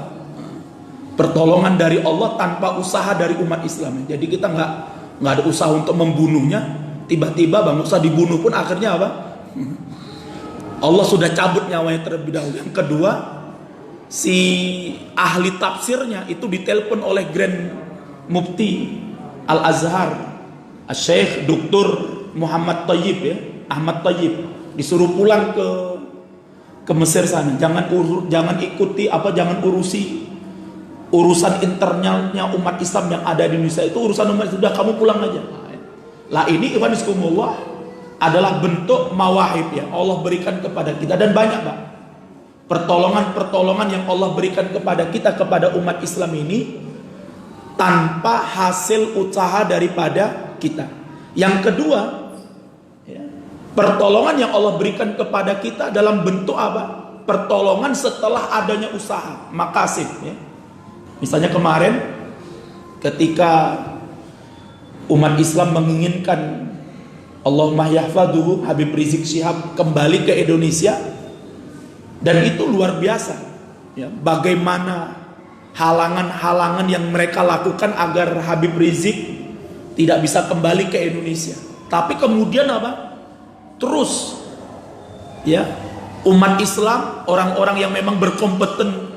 Pertolongan dari Allah tanpa usaha dari umat Islam. Jadi kita nggak ada usaha untuk membunuhnya, tiba-tiba Bang Musa dibunuh pun akhirnya apa? Allah sudah cabut nyawanya terlebih dahulu. Yang kedua, si ahli tafsirnya itu ditelepon oleh Grand Mufti Al-Azhar, Syekh Dr. Muhammad Thayyib ya, Ahmad Thayyib, disuruh pulang ke Mesir sana. Jangan ikuti jangan urusi urusan internalnya umat Islam yang ada di Indonesia. Itu urusan umat Islam, sudah kamu pulang aja. Lah ini ikhwaniskumullah adalah bentuk mawahib ya Allah berikan kepada kita, dan banyak Pak pertolongan yang Allah berikan kepada kita, kepada umat Islam ini tanpa hasil usaha daripada kita. Yang kedua ya, pertolongan yang Allah berikan kepada kita dalam bentuk apa? Pertolongan setelah adanya usaha, makasih ya. Misalnya kemarin ketika umat Islam menginginkan Allahumma yahfaduhu Habib Rizik Syihab kembali ke Indonesia, dan itu luar biasa ya, bagaimana halangan-halangan yang mereka lakukan agar Habib Rizik tidak bisa kembali ke Indonesia. Tapi kemudian apa? Terus ya, umat Islam, orang-orang yang memang berkompeten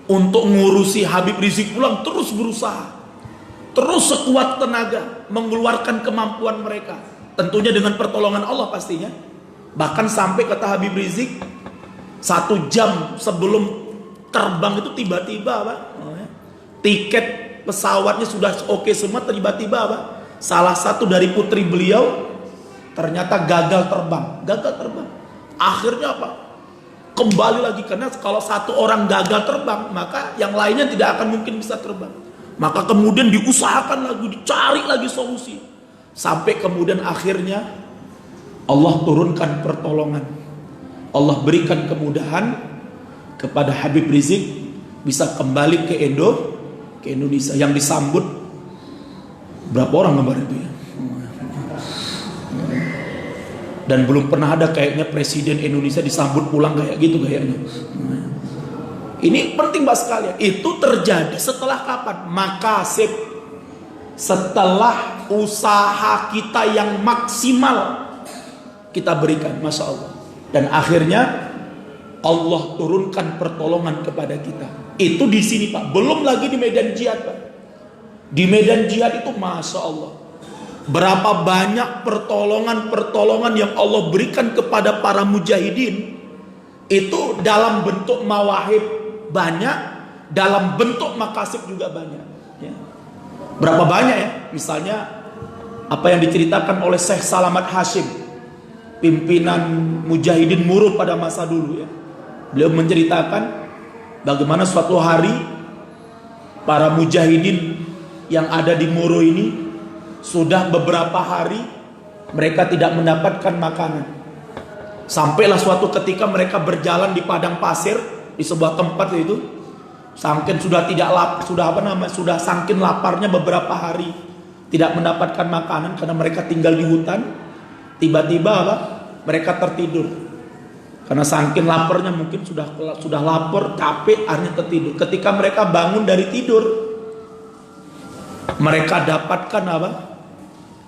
untuk ngurusi Habib Rizik pulang, terus berusaha, terus sekuat tenaga mengeluarkan kemampuan mereka, tentunya dengan pertolongan Allah pastinya. Bahkan sampai kata Habib Rizik 1 jam sebelum terbang itu tiba-tiba apa? Tiket pesawatnya sudah oke semua, tiba-tiba apa? Salah satu dari putri beliau ternyata gagal terbang. Akhirnya apa? Kembali lagi, karena kalau satu orang gagal terbang, maka yang lainnya tidak akan mungkin bisa terbang. Maka kemudian diusahakan lagi, dicari lagi solusi, sampai kemudian akhirnya Allah turunkan pertolongan. Allah berikan kemudahan kepada Habib Rizik bisa kembali ke Indonesia, yang disambut berapa orang kemarin itu ya? Dan belum pernah ada kayaknya presiden Indonesia disambut pulang kayak gitu kayaknya. Ini penting Mbak sekalian. Itu terjadi setelah kapan? Makasih, setelah usaha kita yang maksimal kita berikan, Masya Allah. Dan akhirnya Allah turunkan pertolongan kepada kita. Itu di sini Pak, belum lagi di medan jihad Pak. Di medan jihad itu Masya Allah, berapa banyak pertolongan yang Allah berikan kepada para mujahidin. Itu dalam bentuk mawahib banyak, dalam bentuk makasib juga banyak ya. Berapa banyak ya? Misalnya apa yang diceritakan oleh Syekh Salamat Hashim, pimpinan mujahidin Muru pada masa dulu ya. Beliau menceritakan bagaimana suatu hari para mujahidin yang ada di Muru ini sudah beberapa hari mereka tidak mendapatkan makanan. Sampailah suatu ketika mereka berjalan di padang pasir di sebuah tempat itu, saking sudah saking laparnya beberapa hari tidak mendapatkan makanan karena mereka tinggal di hutan. Tiba-tiba apa? Mereka tertidur. Karena saking laparnya, mungkin sudah lapar, capek, akhirnya tertidur. Ketika mereka bangun dari tidur, mereka dapatkan apa?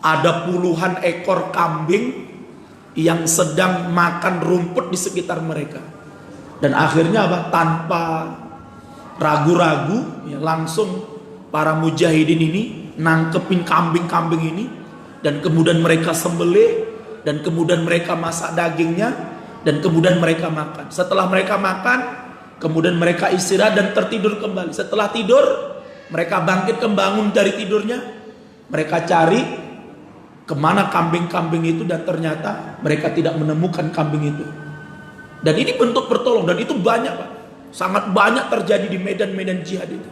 Ada puluhan ekor kambing yang sedang makan rumput di sekitar mereka. Dan akhirnya apa? Tanpa ragu-ragu ya, langsung para mujahidin ini nangkepin kambing-kambing ini, dan kemudian mereka sembelih, dan kemudian mereka masak dagingnya, dan kemudian mereka makan. Setelah mereka makan, kemudian mereka istirahat dan tertidur kembali. Setelah tidur, mereka bangkit, bangun dari tidurnya, mereka cari kemana kambing-kambing itu, dan ternyata mereka tidak menemukan kambing itu. Dan ini bentuk pertolongan, dan itu banyak Pak, sangat banyak terjadi di medan-medan jihad itu.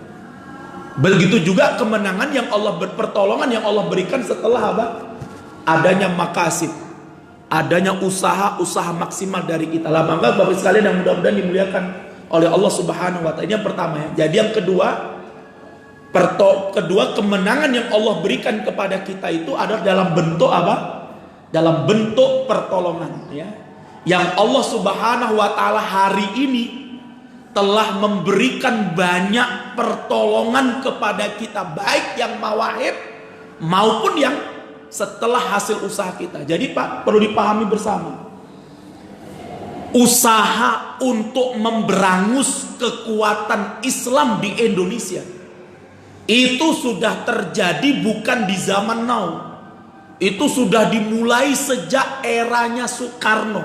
Begitu juga kemenangan yang Allah pertolongan yang Allah berikan setelah apa? Adanya makasih, adanya usaha maksimal dari kita. Lah maka Bapak sekalian yang mudah-mudahan dimuliakan oleh Allah Subhanahu wa taala. Ini yang pertama ya. Jadi yang kedua kemenangan yang Allah berikan kepada kita itu adalah dalam bentuk apa? Dalam bentuk pertolongan ya. Yang Allah Subhanahu wa taala hari ini telah memberikan banyak pertolongan kepada kita, baik yang mawahib maupun yang setelah hasil usaha kita. Jadi Pak, perlu dipahami bersama, usaha untuk memberangus kekuatan Islam di Indonesia itu sudah terjadi bukan di zaman now. Itu sudah dimulai sejak eranya Soekarno.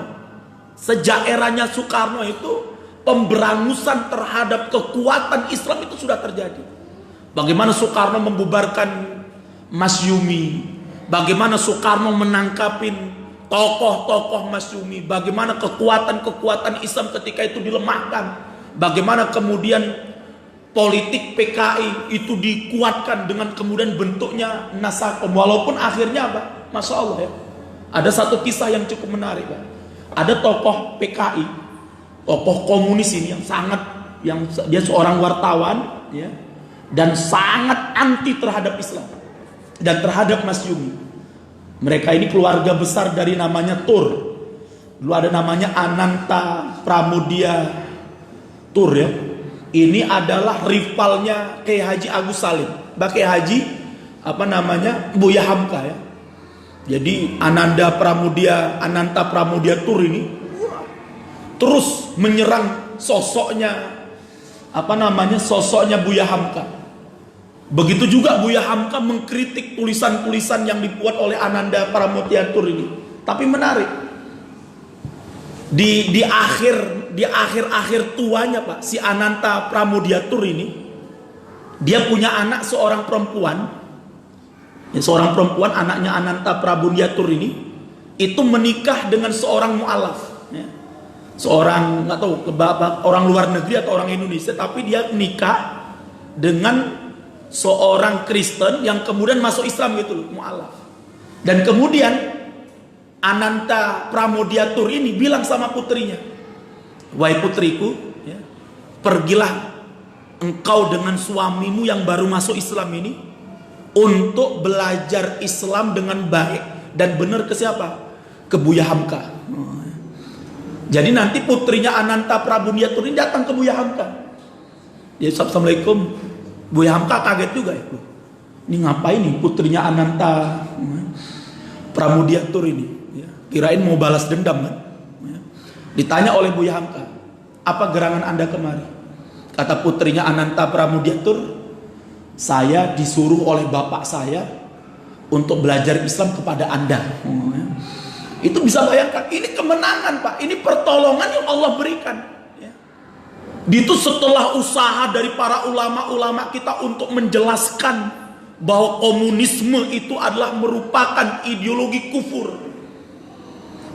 Sejak eranya Soekarno itu pemberangusan terhadap kekuatan Islam itu sudah terjadi. Bagaimana Soekarno membubarkan Masyumi, bagaimana Soekarno menangkapin tokoh-tokoh Masyumi, bagaimana kekuatan-kekuatan Islam ketika itu dilemahkan, bagaimana kemudian politik PKI itu dikuatkan dengan kemudian bentuknya Nasakom. Walaupun akhirnya apa? Masya Allah ya, ada satu kisah yang cukup menarik Pak. Ada tokoh PKI, tokoh komunis ini yang dia seorang wartawan ya, dan sangat anti terhadap Islam dan terhadap Masyumi. Mereka ini keluarga besar dari namanya Tur. Dulu ada namanya Ananta Pramudia Tur ya. Ini adalah rivalnya Kiai Haji Agus Salim, Kiai Haji Buya Hamka ya. Jadi Ananta Pramudia Tur ini terus menyerang sosoknya Buya Hamka. Begitu juga Buya Hamka mengkritik tulisan-tulisan yang dibuat oleh Ananta Pramudia Tur ini. Tapi menarik, di akhir tuanya Pak, si Ananta Pramudia Tur ini, dia punya anak seorang perempuan. Seorang perempuan, anaknya Ananta Pramudia Tur ini, itu menikah dengan seorang mu'alaf ya. Seorang, nggak tahu orang luar negeri atau orang Indonesia, tapi dia nikah dengan seorang Kristen yang kemudian masuk Islam gitu loh, mu'alaf. Dan kemudian Ananta Pramudia Tur ini bilang sama putrinya, "Wahai putriku ya, pergilah engkau dengan suamimu yang baru masuk Islam ini untuk belajar Islam dengan baik dan benar." Ke siapa? Ke Buya Hamka. Jadi nanti putrinya Ananta Pramudia Tur ini datang ke Buya Hamka. Ya, assalamualaikum. Buya Hamka kaget juga ya. Ini ngapain nih putrinya Ananta Pramudia Tur ini? Ya, kirain mau balas dendam kan? Ya. Ditanya oleh Buya Hamka, "Apa gerangan Anda kemari?" Kata putrinya Ananta Pramudia Tur, "Saya disuruh oleh bapak saya untuk belajar Islam kepada Anda." Itu bisa bayangkan, ini kemenangan Pak, ini pertolongan yang Allah berikan. Itu setelah usaha dari para ulama-ulama kita untuk menjelaskan bahwa komunisme itu adalah merupakan ideologi kufur.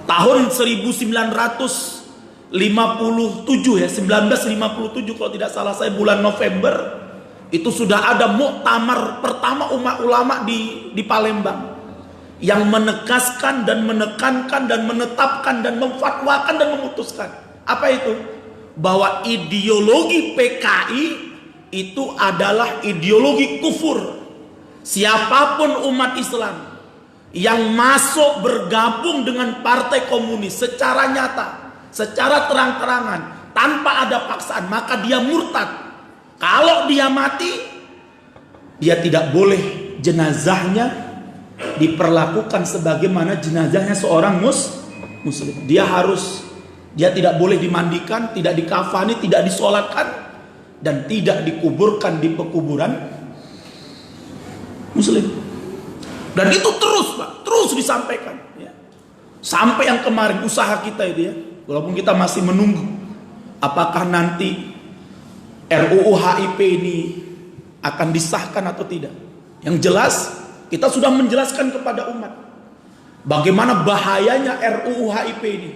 Tahun 1957 ya, 1957 kalau tidak salah saya, bulan November, itu sudah ada muktamar pertama umat ulama di Palembang yang menegaskan dan menekankan dan menetapkan dan memfatwakan dan memutuskan apa itu? Bahwa ideologi PKI itu adalah ideologi kufur. Siapapun umat Islam yang masuk bergabung dengan partai komunis secara nyata, secara terang-terangan, tanpa ada paksaan, maka dia murtad. Kalau dia mati, dia tidak boleh jenazahnya diperlakukan sebagaimana jenazahnya seorang muslim. Dia tidak boleh dimandikan, tidak dikafani, tidak disolatkan, dan tidak dikuburkan di pekuburan muslim. Dan itu terus Pak, terus disampaikan ya. Sampai yang kemarin usaha kita itu ya, walaupun kita masih menunggu apakah nanti RUU HIP ini akan disahkan atau tidak. Yang jelas kita sudah menjelaskan kepada umat Bagaimana bahayanya RUU HIP ini.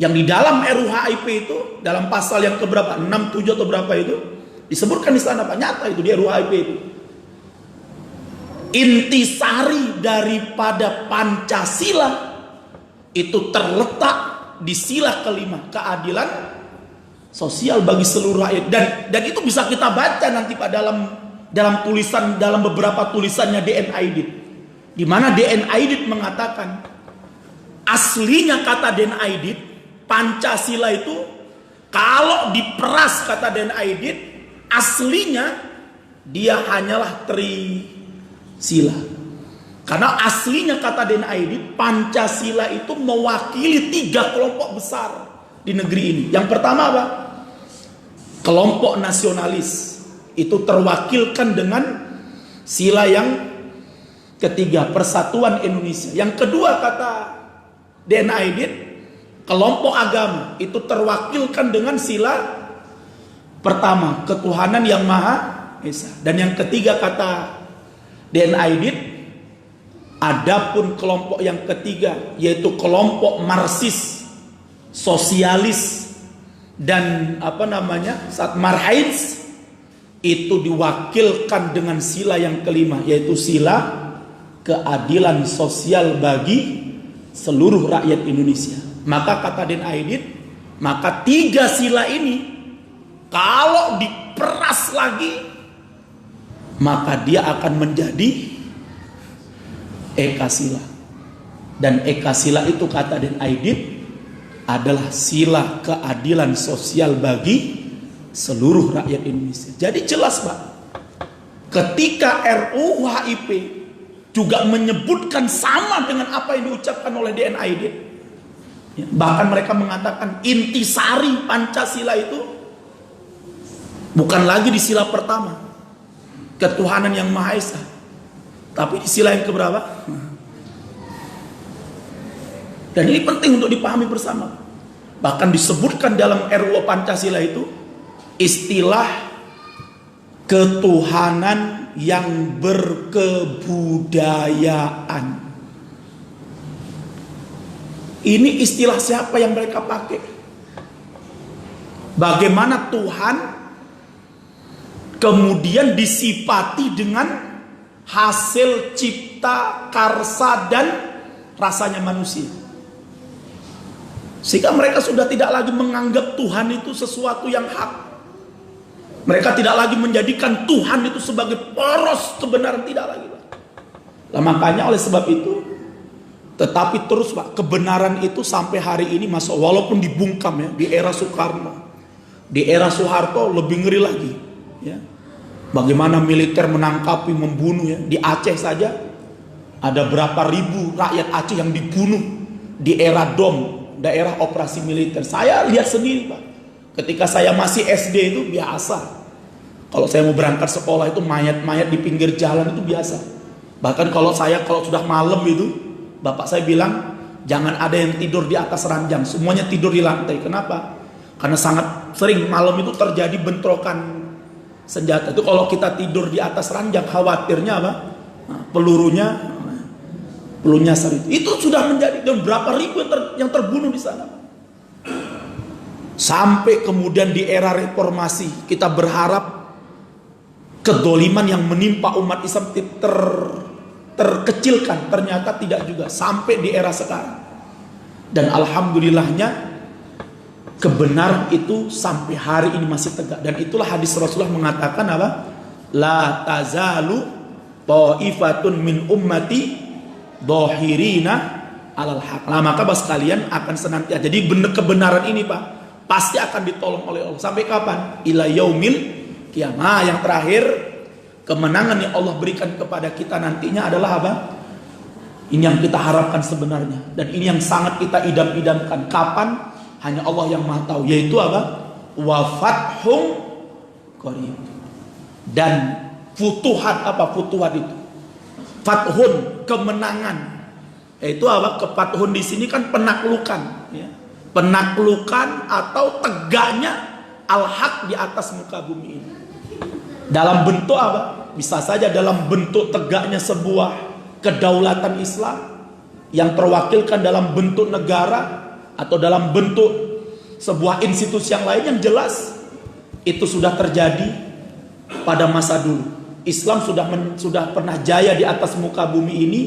Yang di dalam RUU HIP itu, dalam pasal yang keberapa, 6, 7 atau berapa itu, disebutkan di sana Pak, nyata itu di RUU HIP itu. Intisari daripada Pancasila itu terletak di sila kelima, keadilan sosial bagi seluruh rakyat. Dan itu bisa kita baca nanti Pak dalam tulisan, dalam beberapa tulisannya DN Aidit, di mana DN Aidit mengatakan aslinya kata DN Aidit, Pancasila itu kalau diperas kata DN Aidit, aslinya dia hanyalah Trisila. Karena aslinya kata DN Aidit, Pancasila itu mewakili 3 kelompok besar di negeri ini. Yang pertama apa? Kelompok nasionalis. Itu terwakilkan dengan sila yang ketiga, Persatuan Indonesia. Yang kedua kata DN Aidit, kelompok agama. Itu terwakilkan dengan sila pertama, ketuhanan yang Maha Esa. Dan yang ketiga kata DN Aidit, adapun kelompok yang ketiga yaitu kelompok Marxis, sosialis dan Marxis, itu diwakilkan dengan sila yang kelima, yaitu sila keadilan sosial bagi seluruh rakyat Indonesia. Maka kata DN Aidit, maka 3 sila ini kalau diperas lagi, maka dia akan menjadi Eka Sila. Dan Eka Sila itu kata DN Aidit adalah sila keadilan sosial bagi seluruh rakyat Indonesia. Jadi jelas Pak, ketika RUU HIP juga menyebutkan sama dengan apa yang diucapkan oleh DN Aidit, bahkan mereka mengatakan intisari Pancasila itu bukan lagi di sila pertama, ketuhanan yang Maha Esa, tapi di sila yang keberapa? Dan ini penting untuk dipahami bersama. Bahkan disebutkan dalam RUU Pancasila itu istilah ketuhanan yang berkebudayaan. Ini istilah siapa yang mereka pakai? Bagaimana Tuhan kemudian disifati dengan hasil cipta karsa dan rasanya manusia, sehingga mereka sudah tidak lagi menganggap Tuhan itu sesuatu yang hak. Mereka tidak lagi menjadikan Tuhan itu sebagai poros kebenaran, tidak lagi Pak. Nah, makanya oleh sebab itu, tetapi terus Pak, kebenaran itu sampai hari ini masuk, walaupun dibungkam ya, di era Soekarno, di era Soeharto lebih ngeri lagi ya. Bagaimana militer menangkapi, membunuh ya. Di Aceh saja ada berapa ribu rakyat Aceh yang dibunuh di era DOM, daerah operasi militer. Saya lihat sendiri Pak. Ketika saya masih SD itu biasa. Kalau saya mau berangkat sekolah itu mayat-mayat di pinggir jalan itu biasa. Bahkan kalau sudah malam itu, bapak saya bilang jangan ada yang tidur di atas ranjang, semuanya tidur di lantai. Kenapa? Karena sangat sering malam itu terjadi bentrokan senjata. Itu kalau kita tidur di atas ranjang, khawatirnya apa? Nah, pelurunya nyasar itu sudah menjadi, dan berapa ribu yang terbunuh di sana. Sampai kemudian di era reformasi kita berharap kedoliman yang menimpa umat Islam terkecilkan, ternyata tidak juga sampai di era sekarang. Dan alhamdulillahnya kebenaran itu sampai hari ini masih tegak. Dan itulah hadis Rasulullah mengatakan apa? La tazalu ta'ifatun min ummati dhahirina alal haq. Nah, maka Bapak sekalian akan senantiasa. Jadi kebenaran ini Pak pasti akan ditolong oleh Allah. Sampai kapan? Ila yaumil qiyamah. Yang terakhir, kemenangan yang Allah berikan kepada kita nantinya adalah apa? Ini yang kita harapkan sebenarnya, dan ini yang sangat kita idam-idamkan. Kapan? Hanya Allah yang Maha tahu. Yaitu apa? Wa fathum qarib. Dan futuhat. Apa futuhat itu? Fathun, kemenangan. Yaitu apa? Kefathun di sini kan penaklukan, ya. Penaklukan atau tegaknya al-haq di atas muka bumi ini. Dalam bentuk apa? Bisa saja dalam bentuk tegaknya sebuah kedaulatan Islam, yang terwakilkan dalam bentuk negara atau dalam bentuk sebuah institusi yang lain, yang jelas itu sudah terjadi pada masa dulu. Islam sudah pernah jaya di atas muka bumi ini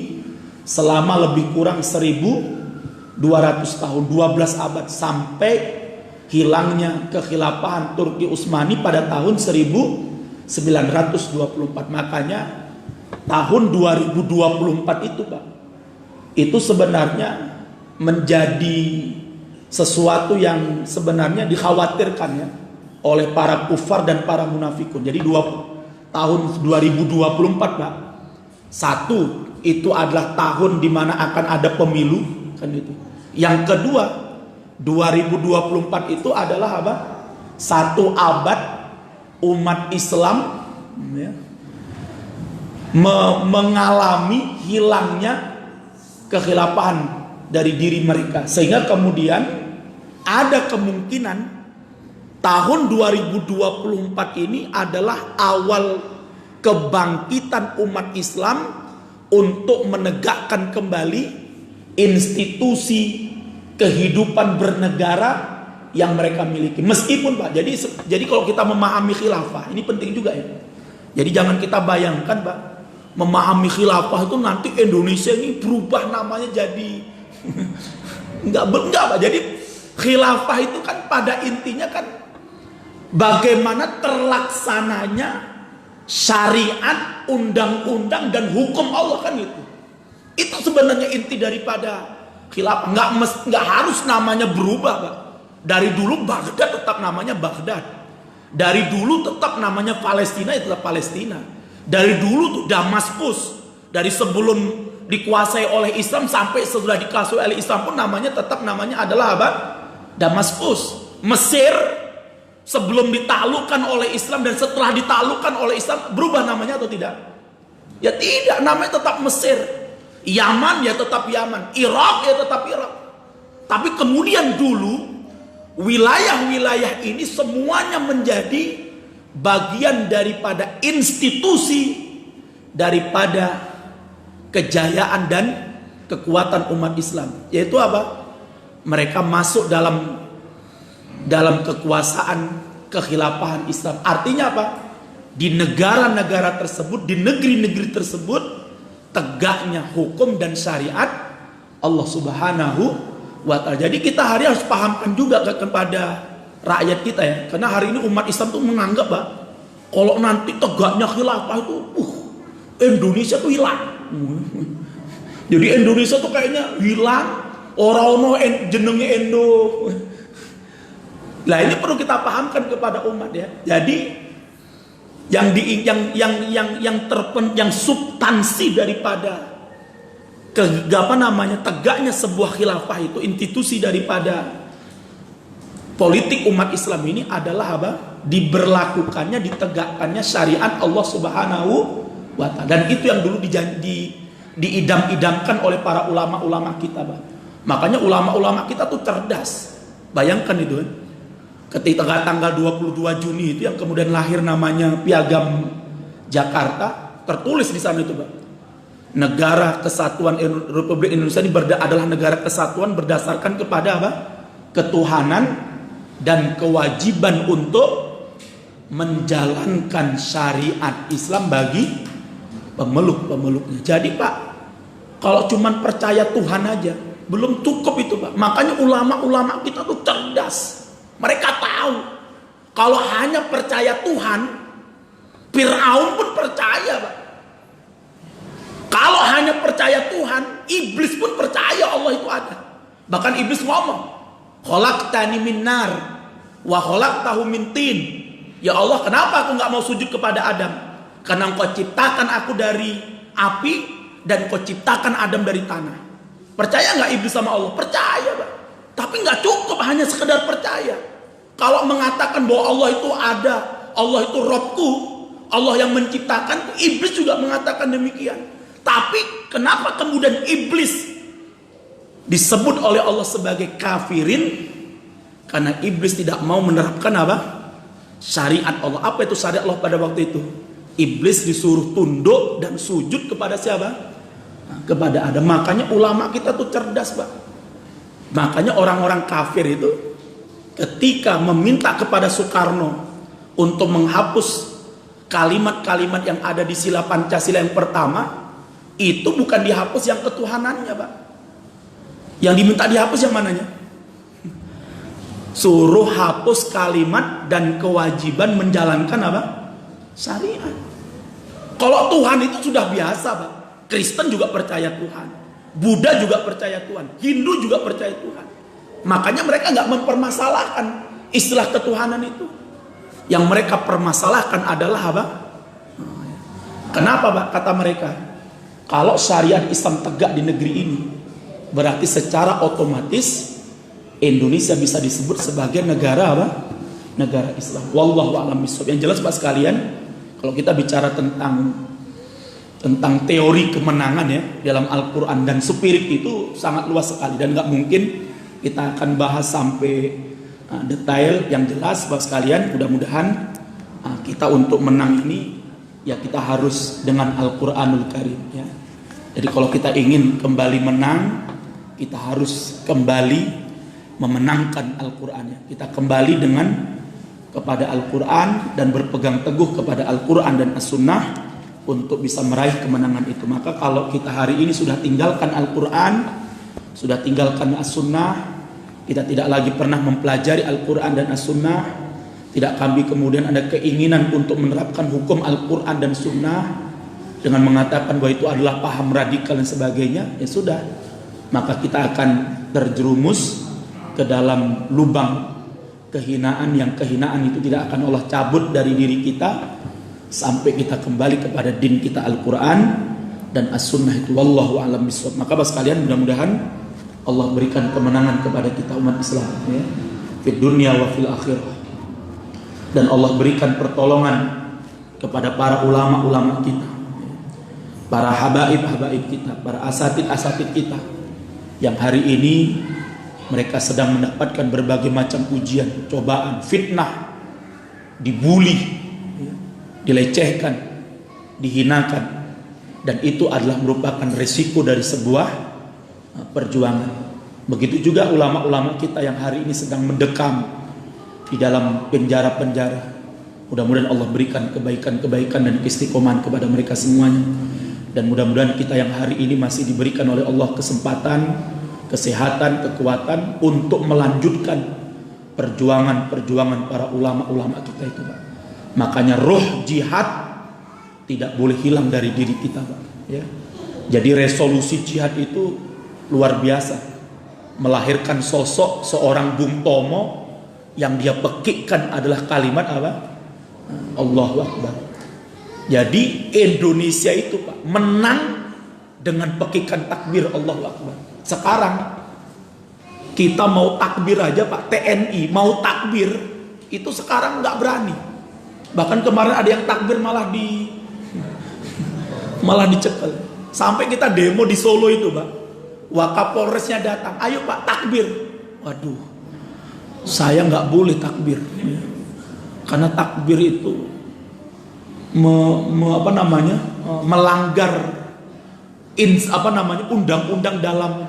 selama lebih kurang 1200 tahun, 12 abad, sampai hilangnya kekhilafahan Turki Utsmani pada tahun 1924. Makanya tahun 2024 itu Pak, itu sebenarnya menjadi sesuatu yang sebenarnya dikhawatirkan ya oleh para kufar dan para munafikun. Jadi tahun 2024 Pak, satu itu adalah tahun di mana akan ada pemilu kan itu. Yang kedua, 2024 itu adalah apa? Satu abad umat Islam ya, mengalami hilangnya kekhilafahan dari diri mereka, sehingga kemudian ada kemungkinan tahun 2024 ini adalah awal kebangkitan umat Islam untuk menegakkan kembali institusi kehidupan bernegara yang mereka miliki. Meskipun Pak, jadi kalau kita memahami khilafah, ini penting juga ya. Jadi jangan kita bayangkan Pak, memahami khilafah itu nanti Indonesia ini berubah namanya jadi enggak Pak. Jadi khilafah itu kan pada intinya kan bagaimana terlaksananya syariat, undang-undang dan hukum Allah kan itu. Itu sebenarnya inti daripada khilafah. Enggak harus namanya berubah Pak. Dari dulu Baghdad tetap namanya Baghdad. Dari dulu tetap namanya Palestina itu tetap Palestina. Dari dulu tuh Damaskus, dari sebelum dikuasai oleh Islam sampai setelah dikuasai oleh Islam pun namanya adalah apa? Damaskus. Mesir sebelum ditaklukkan oleh Islam dan setelah ditaklukkan oleh Islam berubah namanya atau tidak? Ya tidak, namanya tetap Mesir. Yaman ya tetap Yaman, Irak ya tetap Irak. Tapi kemudian dulu wilayah-wilayah ini semuanya menjadi bagian daripada institusi daripada kejayaan dan kekuatan umat Islam. Yaitu apa? Mereka masuk dalam kekuasaan kekhilafahan Islam. Artinya apa? Di negara-negara tersebut, di negeri-negeri tersebut, tegaknya hukum dan syariat Allah Subhanahu wa ta'ala. Jadi kita hari harus pahamkan juga kepada rakyat kita ya. Karena hari ini umat Islam tuh menganggap Pak, kalau nanti tegaknya khilafah itu Indonesia tuh hilang. Jadi Indonesia tuh kayaknya hilang, orang-orang jenenge Indo. Nah, ini perlu kita pahamkan kepada umat ya. Jadi yang substansi daripada tegaknya sebuah khilafah itu, institusi daripada politik umat Islam ini adalah apa? Diberlakukannya, ditegakkannya syariat Allah Subhanahu wa ta'ala. Dan itu yang dulu diidam-idamkan oleh para ulama-ulama kita, Pak. Makanya ulama-ulama kita tuh cerdas. Bayangkan itu kan. Ketika tanggal 22 Juni itu yang kemudian lahir namanya Piagam Jakarta, tertulis di sana itu, Pak. Negara Kesatuan Republik Indonesia ini adalah negara kesatuan berdasarkan kepada apa? Ketuhanan dan kewajiban untuk menjalankan syariat Islam bagi pemeluk-pemeluknya. Jadi Pak, kalau cuman percaya Tuhan aja belum cukup itu, Pak. Makanya ulama-ulama kita tuh cerdas. Mereka tahu kalau hanya percaya Tuhan, Fir'aun pun percaya, Pak. Kalau hanya percaya Tuhan, iblis pun percaya Allah itu ada. Bahkan iblis ngomong, khalaqtani min nar wa khalaqtahu min tin. Ya Allah, kenapa aku nggak mau sujud kepada Adam? Karena engkau ciptakan aku dari api dan engkau ciptakan Adam dari tanah. Percaya nggak iblis sama Allah? Percaya, Pak. Tapi nggak cukup hanya sekedar percaya. Kalau mengatakan bahwa Allah itu ada, Allah itu Robku, Allah yang menciptakan, iblis juga mengatakan demikian. Tapi kenapa kemudian iblis disebut oleh Allah sebagai kafirin? Karena iblis tidak mau menerapkan apa? Syariat Allah. Apa itu syariat Allah pada waktu itu? Iblis disuruh tunduk dan sujud kepada siapa? kepada Adam. Makanya ulama kita tuh cerdas, Pak. Makanya orang-orang kafir itu ketika meminta kepada Soekarno untuk menghapus kalimat-kalimat yang ada di sila Pancasila yang pertama, itu bukan dihapus yang ketuhanannya, Pak. Yang diminta dihapus yang mananya? Suruh hapus kalimat dan kewajiban menjalankan apa? Syariat. Kalau Tuhan itu sudah biasa, Pak. Kristen juga percaya Tuhan, Buddha juga percaya Tuhan, Hindu juga percaya Tuhan. Makanya mereka nggak mempermasalahkan istilah ketuhanan itu. Yang mereka permasalahkan adalah apa? Kenapa, Pak? Kata mereka, kalau syariat Islam tegak di negeri ini, berarti secara otomatis Indonesia bisa disebut sebagai negara apa? Negara Islam. Wallahu a'lam bishawab. Yang jelas, Pak sekalian, kalau kita bicara tentang teori kemenangan ya dalam Al-Quran dan spirit itu sangat luas sekali, dan nggak mungkin kita akan bahas sampai detail. Yang jelas, Bapak sekalian, mudah-mudahan kita untuk menang ini ya kita harus dengan Al-Quranul Karim ya. Jadi kalau kita ingin kembali menang, kita harus kembali memenangkan Al-Quran ya. Kita kembali dengan kepada Al-Quran dan berpegang teguh kepada Al-Quran dan As-Sunnah untuk bisa meraih kemenangan itu. Maka kalau kita hari ini sudah tinggalkan Al-Quran, sudah tinggalkan As-Sunnah, kita tidak lagi pernah mempelajari Al-Quran dan As-Sunnah, tidak kami kemudian ada keinginan untuk menerapkan hukum Al-Quran dan Sunnah dengan mengatakan bahwa itu adalah paham radikal dan sebagainya, ya sudah, maka kita akan terjerumus ke dalam lubang kehinaan yang kehinaan itu tidak akan Allah cabut dari diri kita sampai kita kembali kepada din kita Al-Quran dan As-Sunnah itu. Wallahu a'lam bishawab. Maka Bapak sekalian, mudah-mudahan Allah berikan kemenangan kepada kita umat Islam ya, fid dunya wa fil akhirah, dan Allah berikan pertolongan kepada para ulama-ulama kita, para habaib-habaib kita, para asatid-asatid kita yang hari ini mereka sedang mendapatkan berbagai macam ujian, cobaan, fitnah, dibuli, dilecehkan, dihinakan, dan itu adalah merupakan resiko dari sebuah perjuangan. Begitu juga ulama-ulama kita yang hari ini sedang mendekam di dalam penjara-penjara. Mudah-mudahan Allah berikan kebaikan-kebaikan dan istiqomahan kepada mereka semuanya. Dan mudah-mudahan kita yang hari ini masih diberikan oleh Allah kesempatan, kesehatan, kekuatan untuk melanjutkan perjuangan-perjuangan para ulama-ulama kita itu, Pak. Makanya roh jihad tidak boleh hilang dari diri kita, Pak. Ya. Jadi resolusi jihad itu luar biasa, melahirkan sosok seorang Bung Tomo yang dia pekikkan adalah kalimat apa? Allahu Akbar. Jadi Indonesia itu, Pak, menang dengan pekikan takbir Allahu Akbar. Sekarang kita mau takbir aja, Pak, TNI mau takbir itu sekarang nggak berani. Bahkan kemarin ada yang takbir malah dicekel. Sampai kita demo di Solo itu, Pak, Wakapolresnya datang, ayo Pak takbir. Waduh, saya nggak boleh takbir ya. Karena takbir itu melanggar undang-undang dalam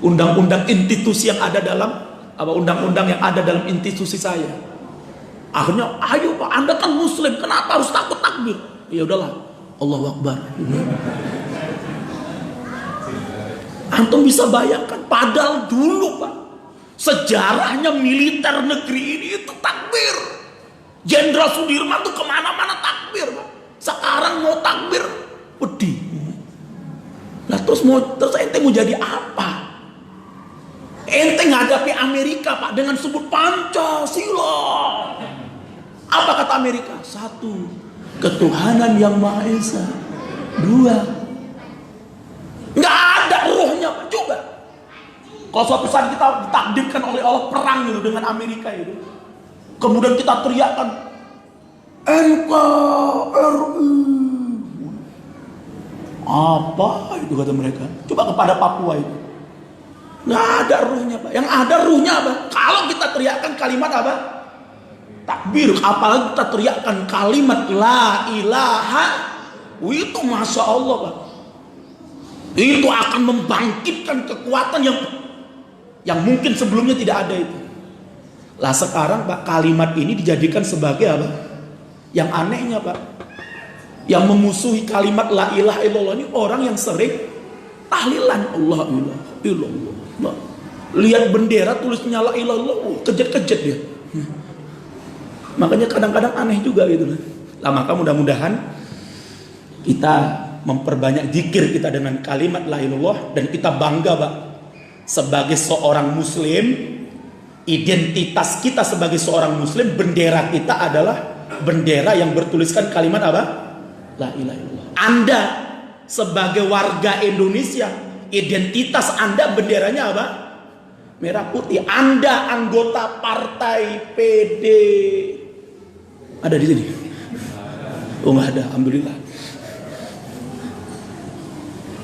undang-undang institusi yang ada dalam undang-undang yang ada dalam institusi saya. Akhirnya, ayo Pak, Anda kan Muslim, kenapa harus takut takbir? Ya udahlah, Allahu Akbar. Antum bisa bayangkan, padahal dulu, Pak, sejarahnya militer negeri ini itu takbir. Jenderal Sudirman tuh kemana-mana takbir, Pak. Sekarang mau takbir, pedih. Nah terus ente mau jadi apa? Ente ngadapi Amerika, Pak, dengan sebut Pancasila. Apa kata Amerika? 1, ketuhanan yang Maha Esa. 2, nggak ada rohnya, Pak. Coba kalau suatu saat kita ditakdirkan oleh Allah perang gitu dengan Amerika itu, kemudian kita teriakkan NKRI, apa itu kata mereka? Coba kepada Papua itu, nggak ada ruhnya, Pak. Yang ada ruhnya apa? Kalau kita teriakkan kalimat apa? Takbir. Apalagi kita teriakkan kalimat la ilaha, itu masya Allah, Pak. Itu akan membangkitkan kekuatan yang mungkin sebelumnya tidak ada itu. Lah sekarang Pak, kalimat ini dijadikan sebagai apa? Yang anehnya Pak, yang memusuhi kalimat la ilaha illallah ini orang yang sering tahlilan Allah ilaha illallah. Lihat bendera tulisnya la ilaha illallah, kejet-kejet dia. Makanya kadang-kadang aneh juga gitu. Lah maka mudah-mudahan kita memperbanyak zikir kita dengan kalimat la ilaha illallah, dan kita bangga Pak sebagai seorang muslim. Identitas kita sebagai seorang muslim, bendera kita adalah bendera yang bertuliskan kalimat apa? La ilaha illallah. Anda sebagai warga Indonesia, identitas Anda benderanya apa? Merah putih. Anda anggota partai PD ada di sini? Oh nggak ada, alhamdulillah.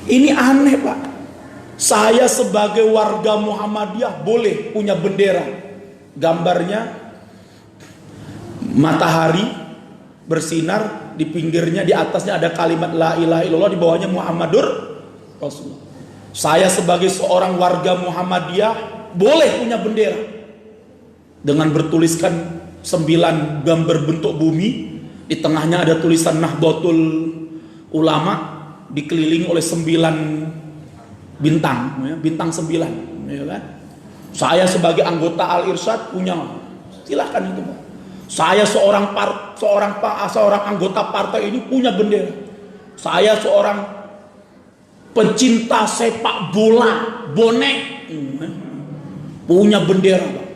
Ini aneh Pak. Saya sebagai warga Muhammadiyah boleh punya bendera, gambarnya matahari bersinar, di pinggirnya, di atasnya ada kalimat la ilaha illallah, di bawahnya Muhammadur Rasulullah. Saya sebagai seorang warga Muhammadiyah boleh punya bendera dengan bertuliskan 9 gambar bentuk bumi, di tengahnya ada tulisan Nahdlatul Ulama, dikelilingi oleh 9 bintang, ya, bintang 9, ya kan? Saya sebagai anggota Al Irsyad punya, silahkan itu Pak. Saya seorang anggota partai ini punya bendera. Saya seorang pencinta sepak bola, bonek, punya bendera Pak.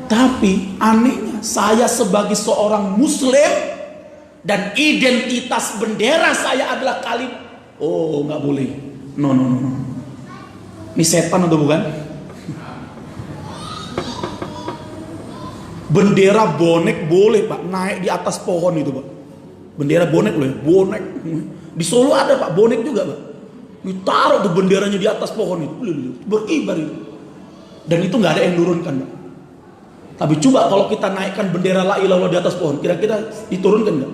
Tapi anehnya saya sebagai seorang muslim dan identitas bendera saya adalah kalimat, oh nggak boleh. No. Ini setan atau bukan? Bendera bonek boleh Pak, naik di atas pohon itu Pak. Bendera bonek boleh, bonek. Di Solo ada Pak, bonek juga Pak. Ditaruh tuh benderanya di atas pohon itu, berkibar itu. Dan itu nggak ada yang nurunkan Pak. Tapi coba kalau kita naikkan bendera la ilaha illallah di atas pohon, kira-kira diturunkan nggak?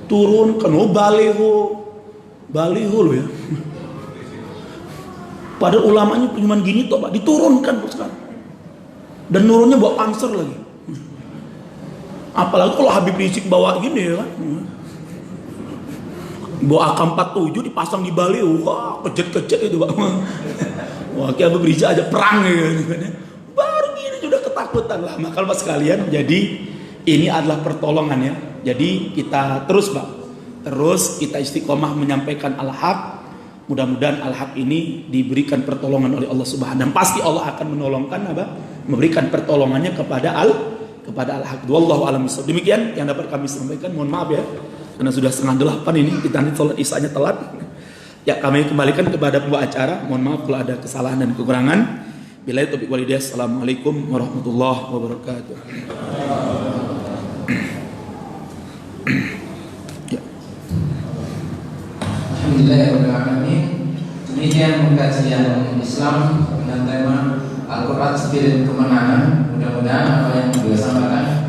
Turunkan, oh baliho loh ya. Padahal ulamanya cuma gini toh Pak, diturunkan Pak sekarang. Dan nurunnya bawa panser lagi. Apalagi kalau Habib Rizik bawa gini ya kan. Bawa AK-47 dipasang di Bali, wah kejet-kejet itu Pak. Wah kayak Habib Rizik aja perang gitu kan. Baru gini sudah ketakutan lah. Maka Pak sekalian, jadi ini adalah pertolongan ya. Jadi kita terus Pak, terus kita istiqomah menyampaikan al-haq. Mudah-mudahan al-haq ini diberikan pertolongan oleh Allah Subhanahu, dan pasti Allah akan menolongkan apa? Memberikan pertolongannya kepada al-haq. Wallahu a'lam bishawab. Demikian yang dapat kami sampaikan. Mohon maaf ya, karena sudah 7:30 ini, kita nanti sholat isya-nya telat. Ya, kami kembalikan kepada pembawa acara. Mohon maaf kalau ada kesalahan dan kekurangan. Billahi taufiq wal hidayah. Assalamualaikum warahmatullahi wabarakatuh. Alhamdulillahirrahmanirrahim. Demikian kajian Islam dengan tema Al-Quran Spirit Kemenangan. Mudah-mudahan apa yang beliau sampaikan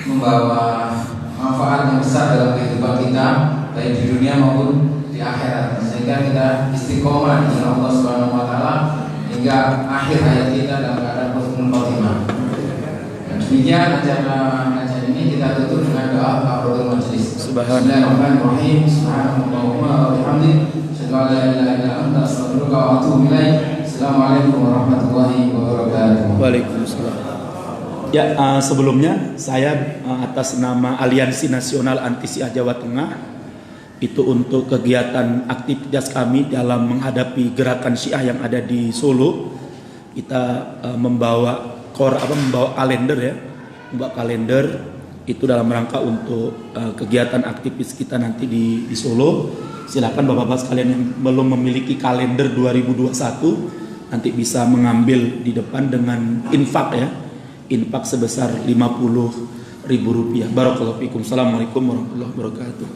membawa manfaat yang besar dalam kehidupan kita, baik di dunia maupun di akhirat, sehingga kita istiqomah di jalan Allah Subhanahu wa taala hingga akhir hayat kita dalam keadaan husnul khotimah. Demikian acara kajian ini, kita tutup dengan doa kafaratul majelis. Bismillahirrahmanirrahim. Subhanallahumma wa bihamdihi, asyhadu an la ilaha illa anta, astaghfiruka wa atubu ilaik. Assalamualaikum warahmatullahi wabarakatuh. Waalaikumsalam. Ya, sebelumnya saya atas nama Aliansi Nasional Anti Syiah Jawa Tengah, itu untuk kegiatan aktivitas kami dalam menghadapi gerakan Syiah yang ada di Solo, kita membawa kalender ya, membawa kalender itu dalam rangka untuk kegiatan aktivis kita nanti di Solo. Silakan Bapak-bapak sekalian yang belum memiliki kalender 2021 nanti bisa mengambil di depan dengan infak ya, infak sebesar Rp50.000. Barakallahu fikum. Assalamualaikum warahmatullahi wabarakatuh.